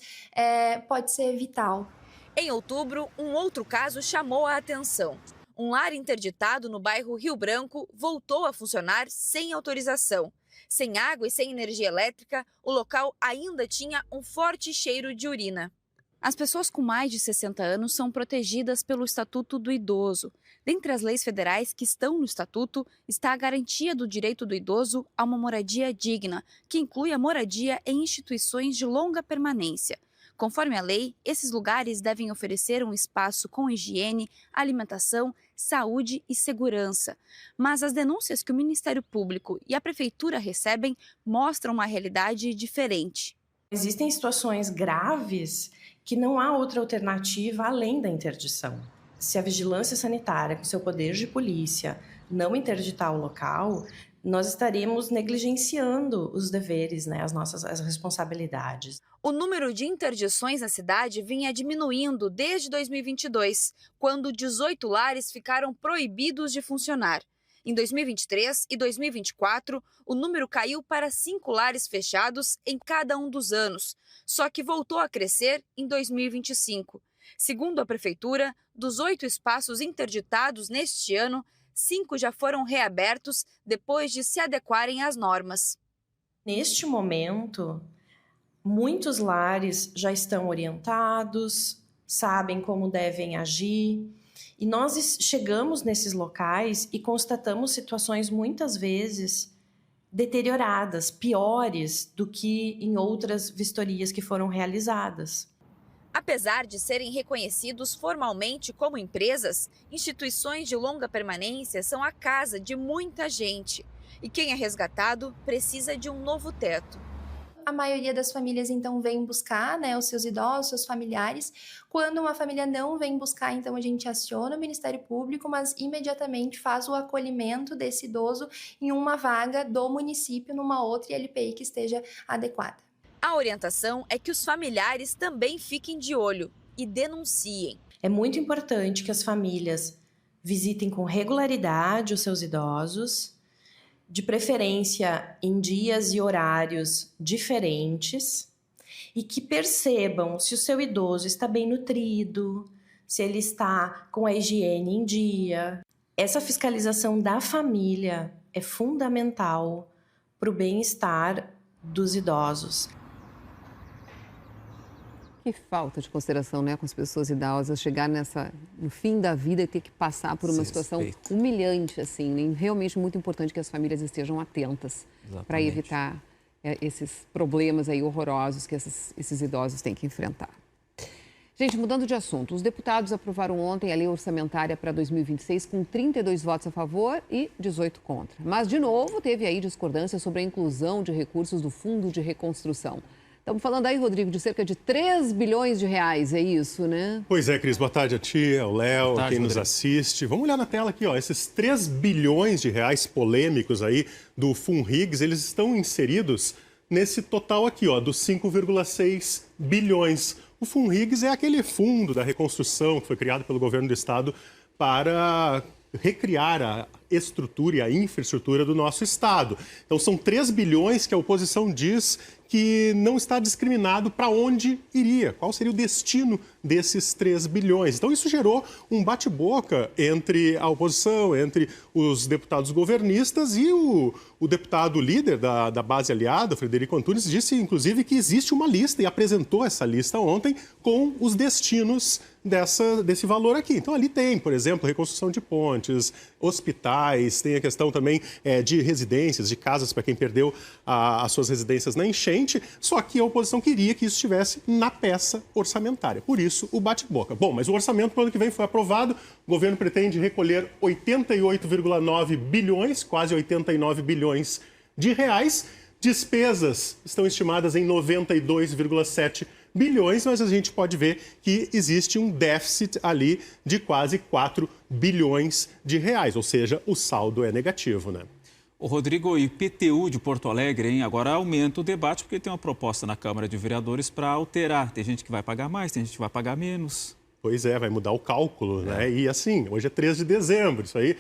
pode ser vital. Em outubro, um outro caso chamou a atenção. Um lar interditado no bairro Rio Branco voltou a funcionar sem autorização. Sem água e sem energia elétrica, o local ainda tinha um forte cheiro de urina. As pessoas com mais de 60 anos são protegidas pelo Estatuto do Idoso. Dentre as leis federais que estão no Estatuto está a garantia do direito do idoso a uma moradia digna, que inclui a moradia em instituições de longa permanência. Conforme a lei, esses lugares devem oferecer um espaço com higiene, alimentação, saúde e segurança. Mas as denúncias que o Ministério Público e a Prefeitura recebem mostram uma realidade diferente. Existem situações graves que não há outra alternativa além da interdição. Se a vigilância sanitária, com seu poder de polícia, não interditar o local, nós estaremos negligenciando os deveres, as responsabilidades. O número de interdições na cidade vinha diminuindo desde 2022, quando 18 lares ficaram proibidos de funcionar. Em 2023 e 2024, o número caiu para 5 lares fechados em cada um dos anos, só que voltou a crescer em 2025. Segundo a Prefeitura, dos 8 espaços interditados neste ano, 5 já foram reabertos depois de se adequarem às normas. Neste momento, muitos lares já estão orientados, sabem como devem agir, e nós chegamos nesses locais e constatamos situações muitas vezes deterioradas, piores do que em outras vistorias que foram realizadas. Apesar de serem reconhecidos formalmente como empresas, instituições de longa permanência são a casa de muita gente. E quem é resgatado precisa de um novo teto. a maioria das famílias, então, vem buscar, né, os seus idosos, seus familiares. Quando uma família não vem buscar, então, a gente aciona o Ministério Público, mas imediatamente faz o acolhimento desse idoso em uma vaga do município, numa outra ILPI que esteja adequada. A orientação é que os familiares também fiquem de olho e denunciem. É muito importante que as famílias visitem com regularidade os seus idosos, de preferência em dias e horários diferentes, e que percebam se o seu idoso está bem nutrido, se ele está com a higiene em dia. Essa fiscalização da família é fundamental para o bem-estar dos idosos. Que falta de consideração, né, com as pessoas idosas, chegar no fim da vida e ter que passar por uma situação humilhante, assim, né? Realmente muito importante que as famílias estejam atentas para evitar esses problemas aí horrorosos que esses idosos têm que enfrentar. Gente, mudando de assunto, os deputados aprovaram ontem a lei orçamentária para 2026 com 32 votos a favor e 18 contra. Mas, de novo, teve aí discordância sobre a inclusão de recursos do Fundo de Reconstrução. Estamos falando aí, Rodrigo, de cerca de 3 bilhões de reais, é isso, né? Pois é, Cris. Boa tarde a ti, ao Léo, a quem nos assiste. Vamos olhar na tela aqui, ó. Esses 3 bilhões de reais polêmicos aí do FUNRIGS, eles estão inseridos nesse total aqui, ó, dos 5,6 bilhões. O FUNRIGS é aquele fundo da reconstrução que foi criado pelo governo do estado para recriar a estrutura e a infraestrutura do nosso estado. Então são 3 bilhões que a oposição diz que não está discriminado para onde iria, qual seria o destino desses 3 bilhões. Então isso gerou um bate-boca entre a oposição, entre os deputados governistas e o deputado líder da base aliada, Frederico Antunes, disse inclusive que existe uma lista e apresentou essa lista ontem com os destinos desse valor aqui. Então ali tem, por exemplo, reconstrução de pontes, hospitais, tem a questão também de residências, de casas para quem perdeu as suas residências na enchente, só que a oposição queria que isso estivesse na peça orçamentária. Por isso, o bate-boca. Bom, mas o orçamento para o ano que vem foi aprovado, o governo pretende recolher 88,9 bilhões, quase 89 bilhões de reais. Despesas estão estimadas em 92,7 bilhões, mas a gente pode ver que existe um déficit ali de quase 4 bilhões de reais, ou seja, o saldo é negativo, né? O Rodrigo, e IPTU de Porto Alegre, hein? Agora aumenta o debate porque tem uma proposta na Câmara de Vereadores para alterar. Tem gente que vai pagar mais, tem gente que vai pagar menos. Pois é, vai mudar o cálculo, né? E assim, hoje é 3 de dezembro, isso aí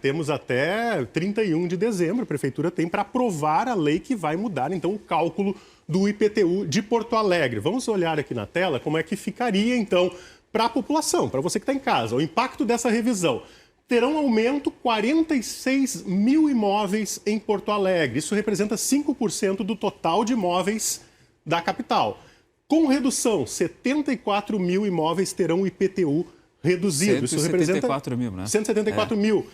temos até 31 de dezembro, a Prefeitura tem para aprovar a lei que vai mudar, então, o cálculo do IPTU de Porto Alegre. Vamos olhar aqui na tela como é que ficaria, então, para a população, para você que está em casa, o impacto dessa revisão. Terão aumento 46 mil imóveis em Porto Alegre. Isso representa 5% do total de imóveis da capital. Com redução, 74 mil imóveis terão o IPTU reduzido. Isso representa 174 mil, né? 174 mil.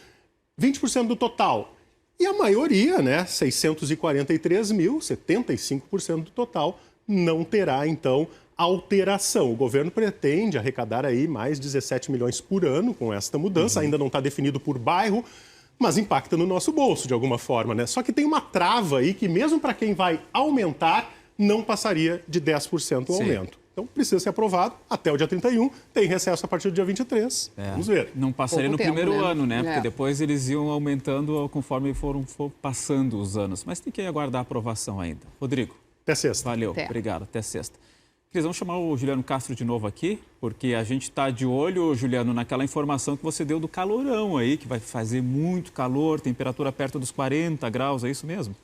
20% do total. E a maioria, né, 643 mil, 75% do total, não terá, então, alteração. O governo pretende arrecadar aí mais 17 milhões por ano com esta mudança. Ainda não está definido por bairro, mas impacta no nosso bolso de alguma forma, né? Só que tem uma trava aí que mesmo para quem vai aumentar, não passaria de 10% o aumento. Então precisa ser aprovado até o dia 31, tem recesso a partir do dia 23. Vamos ver. Não passaria no primeiro ano, né? Porque depois eles iam aumentando conforme for passando os anos. Mas tem que aguardar a aprovação ainda. Rodrigo. Até sexta. Valeu, obrigado. Até sexta. Cris, vamos chamar o Juliano Castro de novo aqui, porque a gente está de olho, Juliano, naquela informação que você deu do calorão aí, que vai fazer muito calor, temperatura perto dos 40 graus, é isso mesmo?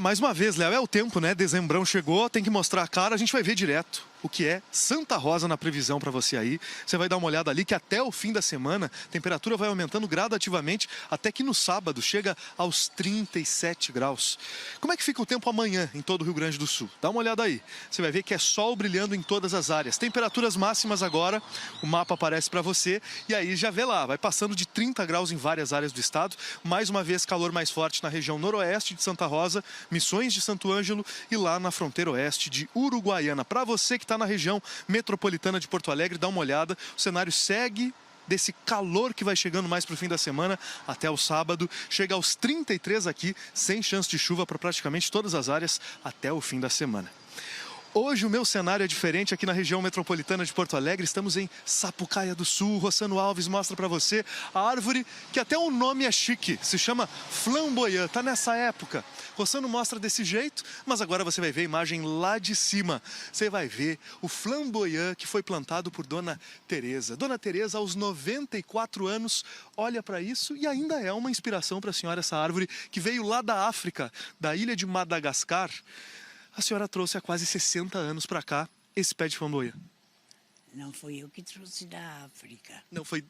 Mais uma vez, Léo, é o tempo, né? Dezembrão chegou, tem que mostrar a cara, a gente vai ver direto o que é Santa Rosa na previsão para você aí. Você vai dar uma olhada ali que até o fim da semana a temperatura vai aumentando gradativamente até que no sábado chega aos 37 graus. Como é que fica o tempo amanhã em todo o Rio Grande do Sul? Dá uma olhada aí. Você vai ver que é sol brilhando em todas as áreas. Temperaturas máximas agora, o mapa aparece para você e aí já vê lá, vai passando de 30 graus em várias áreas do estado. Mais uma vez calor mais forte na região noroeste de Santa Rosa, Missões de Santo Ângelo e lá na fronteira oeste de Uruguaiana. Para você que está na região metropolitana de Porto Alegre, dá uma olhada, o cenário segue desse calor que vai chegando mais para o fim da semana até o sábado. Chega aos 33 aqui, sem chance de chuva para praticamente todas as áreas até o fim da semana. Hoje o meu cenário é diferente aqui na região metropolitana de Porto Alegre. Estamos em Sapucaia do Sul. Rossano Alves mostra para você a árvore que até o nome é chique. Se chama flamboyant. Tá nessa época. Rossano mostra desse jeito, mas agora você vai ver a imagem lá de cima. Você vai ver o flamboyant que foi plantado por Dona Teresa. Dona Teresa, aos 94 anos, olha para isso e ainda é uma inspiração para a senhora essa árvore que veio lá da África, da ilha de Madagascar. A senhora trouxe há quase 60 anos para cá esse pé de flamboyant. Não foi eu que trouxe da África. Não, foi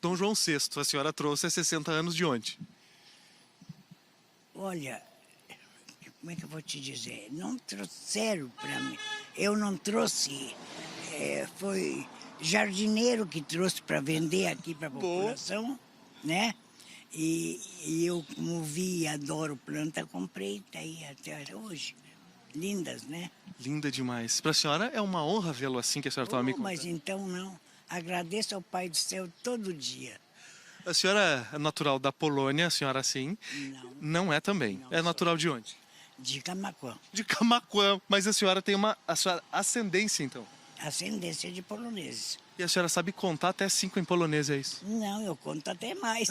Dom João VI. A senhora trouxe há 60 anos de onde? Olha, como é que eu vou te dizer? Não trouxeram para mim. Eu não trouxe. Foi jardineiro que trouxe para vender aqui para a população, né? E eu, como vi e adoro planta, comprei, tá aí até hoje. Lindas, né? Linda demais. Para a senhora é uma honra vê-lo assim que a senhora estava me contando. Mas então não. Agradeço ao Pai do Céu todo dia. A senhora é natural da Polônia, a senhora sim? Não é também. É natural de onde? De Camaquã. De Camaquã. Mas a senhora tem a sua ascendência, então? Ascendência de poloneses. E a senhora sabe contar até 5 em polonês, é isso? Não, eu conto até mais.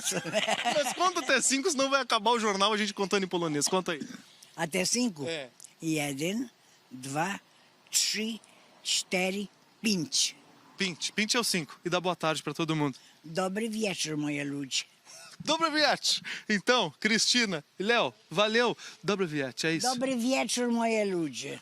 Mas conta até 5, senão vai acabar o jornal a gente contando em polonês. Conta aí. Até 5? É. 1, 2, 3, 4, 5. 5. 5 é o 5. E dá boa tarde para todo mundo. Dobry wieczór, moja ludzi. Dobry wieczór. Então, Cristina e Léo, valeu. Dobry wieczór, é isso? Dobry wieczór, moja ludzi.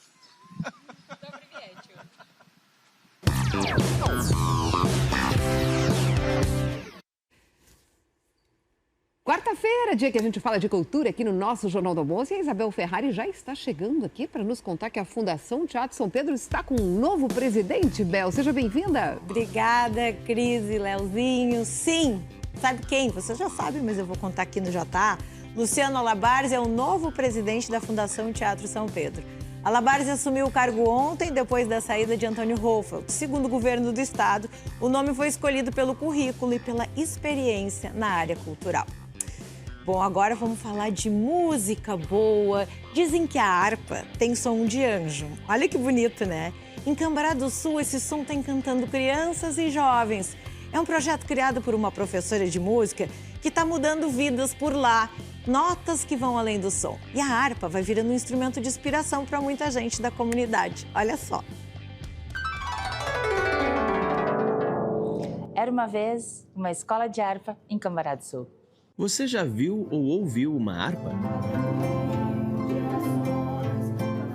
Quarta-feira, dia que a gente fala de cultura aqui no nosso Jornal do Almoço, e a Isabel Ferrari já está chegando aqui para nos contar que a Fundação Teatro São Pedro está com um novo presidente. Bel, seja bem-vinda. Obrigada, Cris e Leozinho. Sim, sabe quem? Você já sabe, mas eu vou contar aqui no JA. Luciano Alabares é o novo presidente da Fundação Teatro São Pedro. Alabares assumiu o cargo ontem, depois da saída de Antônio Hoffelt. Segundo o governo do estado, o nome foi escolhido pelo currículo e pela experiência na área cultural. Bom, agora vamos falar de música boa. Dizem que a harpa tem som de anjo. Olha que bonito, né? Em Cambará do Sul, esse som está encantando crianças e jovens. É um projeto criado por uma professora de música que está mudando vidas por lá. Notas que vão além do som. E a harpa vai virando um instrumento de inspiração para muita gente da comunidade. Olha só. Era uma vez uma escola de harpa em Cambará do Sul. Você já viu ou ouviu uma harpa?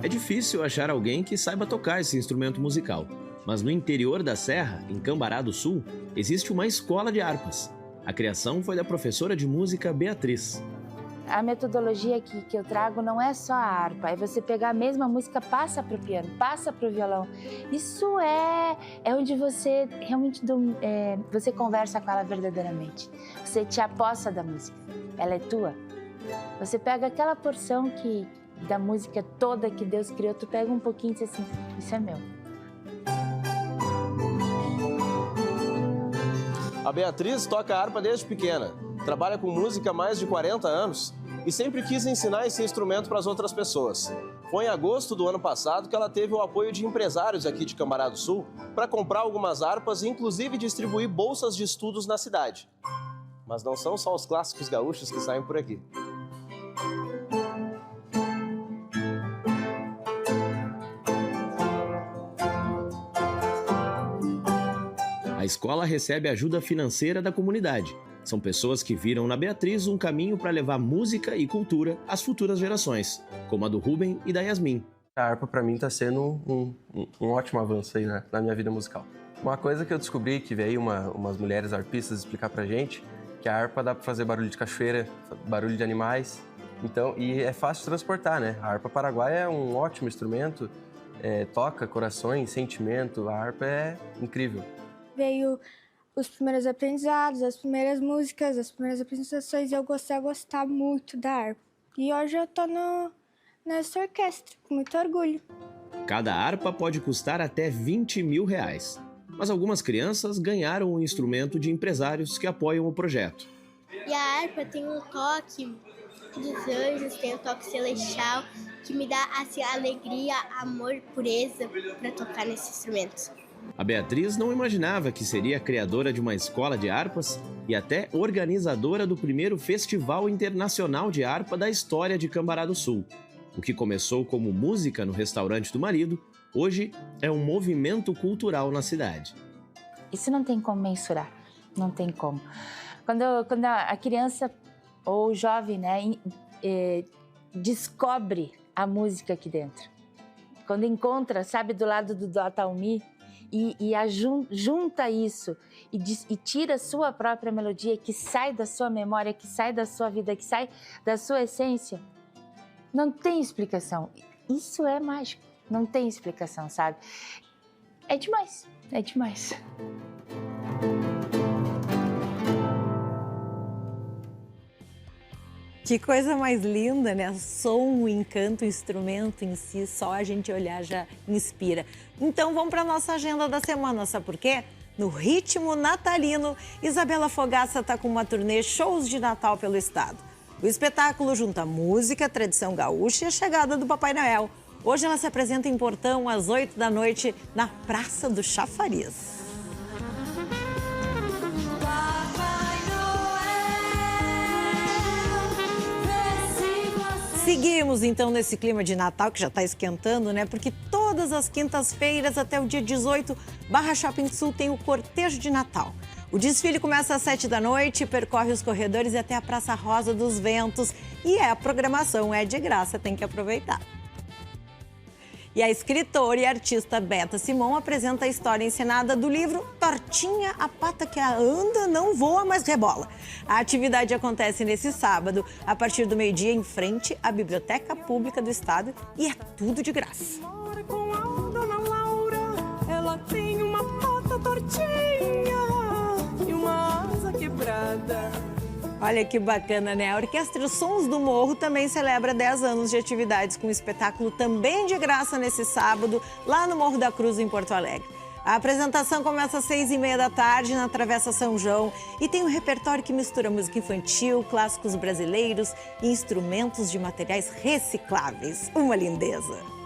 É difícil achar alguém que saiba tocar esse instrumento musical. Mas no interior da Serra, em Cambará do Sul, existe uma escola de harpas. A criação foi da professora de música Beatriz. A metodologia que eu trago não é só a harpa, é você pegar a mesma música, passa para o piano, passa para o violão. Isso é onde você realmente você conversa com ela verdadeiramente. Você te apossa da música, ela é tua. Você pega aquela porção da música toda que Deus criou, tu pega um pouquinho e diz assim, isso é meu. A Beatriz toca harpa desde pequena, trabalha com música há mais de 40 anos e sempre quis ensinar esse instrumento para as outras pessoas. Foi em agosto do ano passado que ela teve o apoio de empresários aqui de Cambará do Sul para comprar algumas harpas e inclusive distribuir bolsas de estudos na cidade. Mas não são só os clássicos gaúchos que saem por aqui. A escola recebe ajuda financeira da comunidade. São pessoas que viram na Beatriz um caminho para levar música e cultura às futuras gerações, como a do Rubem e da Yasmin. A harpa para mim está sendo um ótimo avanço aí na minha vida musical. Uma coisa que eu descobri, que veio umas mulheres arpistas explicar pra gente, que a harpa dá para fazer barulho de cachoeira, barulho de animais, então, e é fácil de transportar, né? A harpa paraguaia é um ótimo instrumento, toca corações, sentimento, a harpa é incrível. Veio os primeiros aprendizados, as primeiras músicas, as primeiras apresentações, e eu comecei a gostar muito da harpa. E hoje eu tô nessa orquestra, com muito orgulho. Cada harpa pode custar até R$20 mil. Mas algumas crianças ganharam o instrumento de empresários que apoiam o projeto. E a harpa tem um toque dos anjos, tem um toque celestial que me dá assim, alegria, amor, pureza para tocar nesse instrumento. A Beatriz não imaginava que seria criadora de uma escola de harpas e até organizadora do primeiro Festival Internacional de Harpa da história de Cambará do Sul. O que começou como música no restaurante do marido, hoje é um movimento cultural na cidade. Isso não tem como mensurar, não tem como. Quando a criança ou o jovem, né, descobre a música aqui dentro, quando encontra, sabe, do lado do Dataumi, e junta isso e tira a sua própria melodia, que sai da sua memória, que sai da sua vida, que sai da sua essência, não tem explicação. Isso é mágico, não tem explicação, sabe? É demais, é demais. Que coisa mais linda, né? Som, o encanto, o instrumento em si, só a gente olhar já inspira. Então vamos para a nossa agenda da semana, sabe por quê? No ritmo natalino, Isabela Fogaça está com uma turnê Shows de Natal pelo estado. O espetáculo junta música, tradição gaúcha e a chegada do Papai Noel. Hoje ela se apresenta em Portão às 8 da noite na Praça do Chafariz. Seguimos então nesse clima de Natal que já está esquentando, né? Porque todas as quintas-feiras até o dia 18, Barra Shopping Sul tem o Cortejo de Natal. O desfile começa às 7 da noite, percorre os corredores e até a Praça Rosa dos Ventos. E a programação é de graça, tem que aproveitar. E a escritora e artista Beta Simon apresenta a história encenada do livro Tortinha, a pata que anda, não voa, mas rebola. A atividade acontece nesse sábado, a partir do meio-dia, em frente à Biblioteca Pública do Estado, e é tudo de graça. Com a dona Laura, ela tem uma pata tortinha e uma asa quebrada. Olha que bacana, né? A Orquestra Sons do Morro também celebra 10 anos de atividades com um espetáculo também de graça nesse sábado, lá no Morro da Cruz, em Porto Alegre. A apresentação começa às 6h30 da tarde na Travessa São João e tem um repertório que mistura música infantil, clássicos brasileiros e instrumentos de materiais recicláveis. Uma lindeza!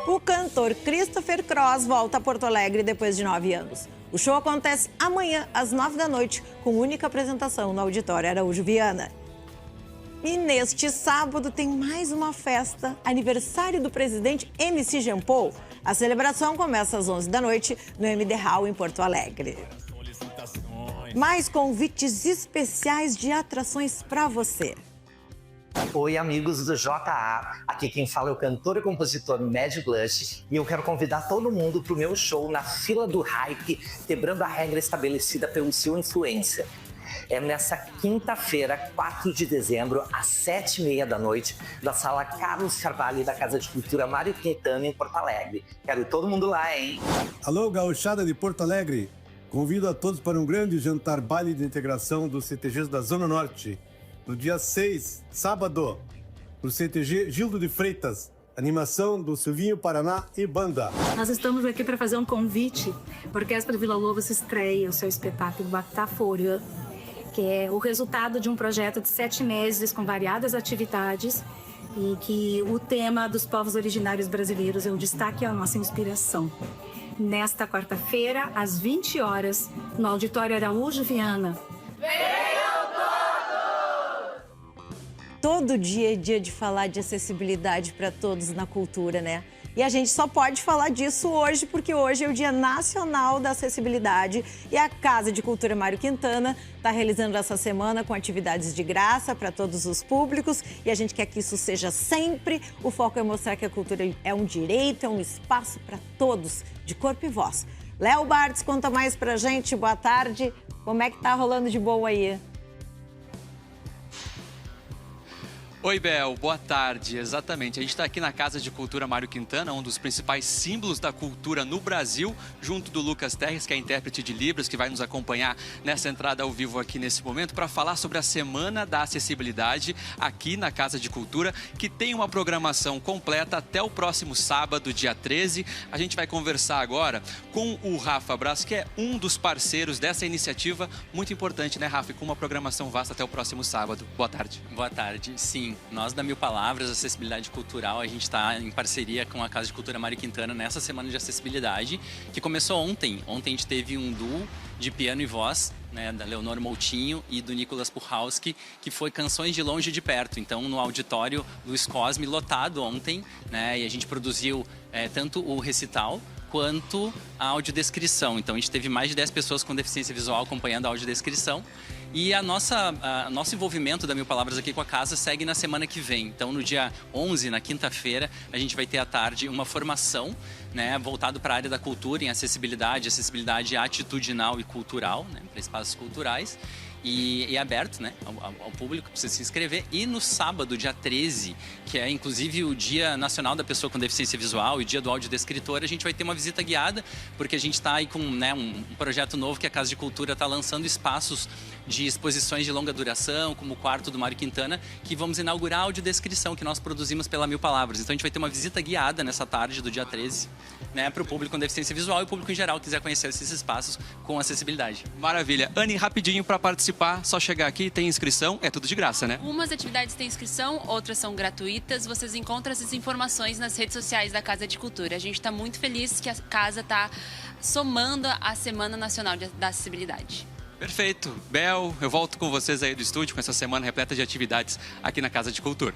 O cantor Christopher Cross volta a Porto Alegre depois de 9 anos. O show acontece amanhã, às 9 da noite, com única apresentação no Auditório Araújo Viana. E neste sábado tem mais uma festa, aniversário do presidente MC Jean Paul. A celebração começa às 11 da noite no MD Hall, em Porto Alegre. Mais convites especiais de atrações para você. Oi, amigos do JA. Aqui quem fala é o cantor e compositor Mad Blush e eu quero convidar todo mundo para o meu show na Fila do Hype, quebrando a regra estabelecida pelo seu influencer. É nessa quinta-feira, 4 de dezembro, às 7h30 da noite, da Sala Carlos Carvalho da Casa de Cultura Mário Quintana, em Porto Alegre. Quero todo mundo lá, hein? Alô, gauchada de Porto Alegre. Convido a todos para um grande jantar baile de integração dos CTGs da Zona Norte. No dia 6, sábado, no CTG Gildo de Freitas, animação do Silvinho Paraná e banda. Nós estamos aqui para fazer um convite. A Orquestra Vila Lobos estreia o seu espetáculo Bataforã, que é o resultado de um projeto de 7 meses com variadas atividades e que o tema dos povos originários brasileiros é o destaque e a nossa inspiração. Nesta quarta-feira, às 20 horas, no Auditório Araújo Viana. Todo dia é dia de falar de acessibilidade para todos na cultura, né? E a gente só pode falar disso hoje, porque hoje é o Dia Nacional da Acessibilidade e a Casa de Cultura Mário Quintana está realizando essa semana com atividades de graça para todos os públicos e a gente quer que isso seja sempre. O foco é mostrar que a cultura é um direito, é um espaço para todos, de corpo e voz. Léo Bartz conta mais pra gente. Boa tarde. Como é que tá rolando de boa aí? Oi, Bel, boa tarde. Exatamente, a gente está aqui na Casa de Cultura Mário Quintana, um dos principais símbolos da cultura no Brasil, junto do Lucas Terres, que é intérprete de Libras, que vai nos acompanhar nessa entrada ao vivo aqui nesse momento, para falar sobre a Semana da Acessibilidade aqui na Casa de Cultura, que tem uma programação completa até o próximo sábado, dia 13. A gente vai conversar agora com o Rafa Braz, que é um dos parceiros dessa iniciativa muito importante, né, Rafa? Com uma programação vasta até o próximo sábado. Boa tarde. Boa tarde, sim. Nós da Mil Palavras, Acessibilidade Cultural, a gente está em parceria com a Casa de Cultura Mário Quintana nessa Semana de Acessibilidade, que começou ontem. Ontem a gente teve um duo de piano e voz, né, da Leonor Moutinho e do Nicolas Puchalski, que foi Canções de Longe e de Perto. Então, no auditório Luiz Cosme, lotado ontem, né, e a gente produziu tanto o recital quanto a audiodescrição. Então, a gente teve mais de 10 pessoas com deficiência visual acompanhando a audiodescrição. E nosso envolvimento da Mil Palavras aqui com a casa segue na semana que vem. Então, no dia 11, na quinta-feira, a gente vai ter à tarde uma formação, né, voltado para a área da cultura, em acessibilidade atitudinal e cultural, né, para espaços culturais. E aberto, né, ao público, precisa se inscrever. E no sábado, dia 13, que é inclusive o Dia Nacional da Pessoa com Deficiência Visual e Dia do Audiodescritor, a gente vai ter uma visita guiada, porque a gente está aí com, né, um projeto novo que a Casa de Cultura está lançando espaços de exposições de longa duração, como o quarto do Mário Quintana, que vamos inaugurar a audiodescrição que nós produzimos pela Mil Palavras. Então a gente vai ter uma visita guiada nessa tarde do dia 13, né, para o público com deficiência visual e o público em geral que quiser conhecer esses espaços com acessibilidade. Maravilha. Anne, rapidinho para participar, só chegar aqui, tem inscrição, é tudo de graça, né? Umas atividades têm inscrição, outras são gratuitas. Vocês encontram essas informações nas redes sociais da Casa de Cultura. A gente está muito feliz que a casa está somando a Semana Nacional da Acessibilidade. Perfeito. Bel, eu volto com vocês aí do estúdio com essa semana repleta de atividades aqui na Casa de Cultura.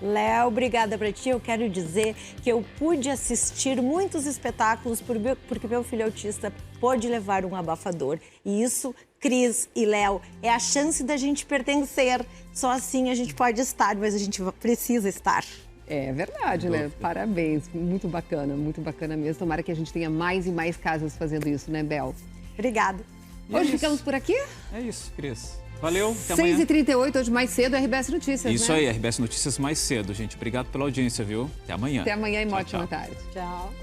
Léo, obrigada pra ti. Eu quero dizer que eu pude assistir muitos espetáculos porque meu filho autista pôde levar um abafador. E isso, Cris e Léo, é a chance da gente pertencer. Só assim a gente pode estar, mas a gente precisa estar. É verdade, né? Parabéns. Muito bacana mesmo. Tomara que a gente tenha mais e mais casas fazendo isso, né, Bel? Obrigada. Hoje ficamos por aqui? É isso, Cris. Valeu, até amanhã. 6h38, hoje mais cedo, RBS Notícias, Isso né? aí, RBS Notícias mais cedo, gente. Obrigado pela audiência, viu? Até amanhã. Até amanhã e uma ótima tarde. Tchau.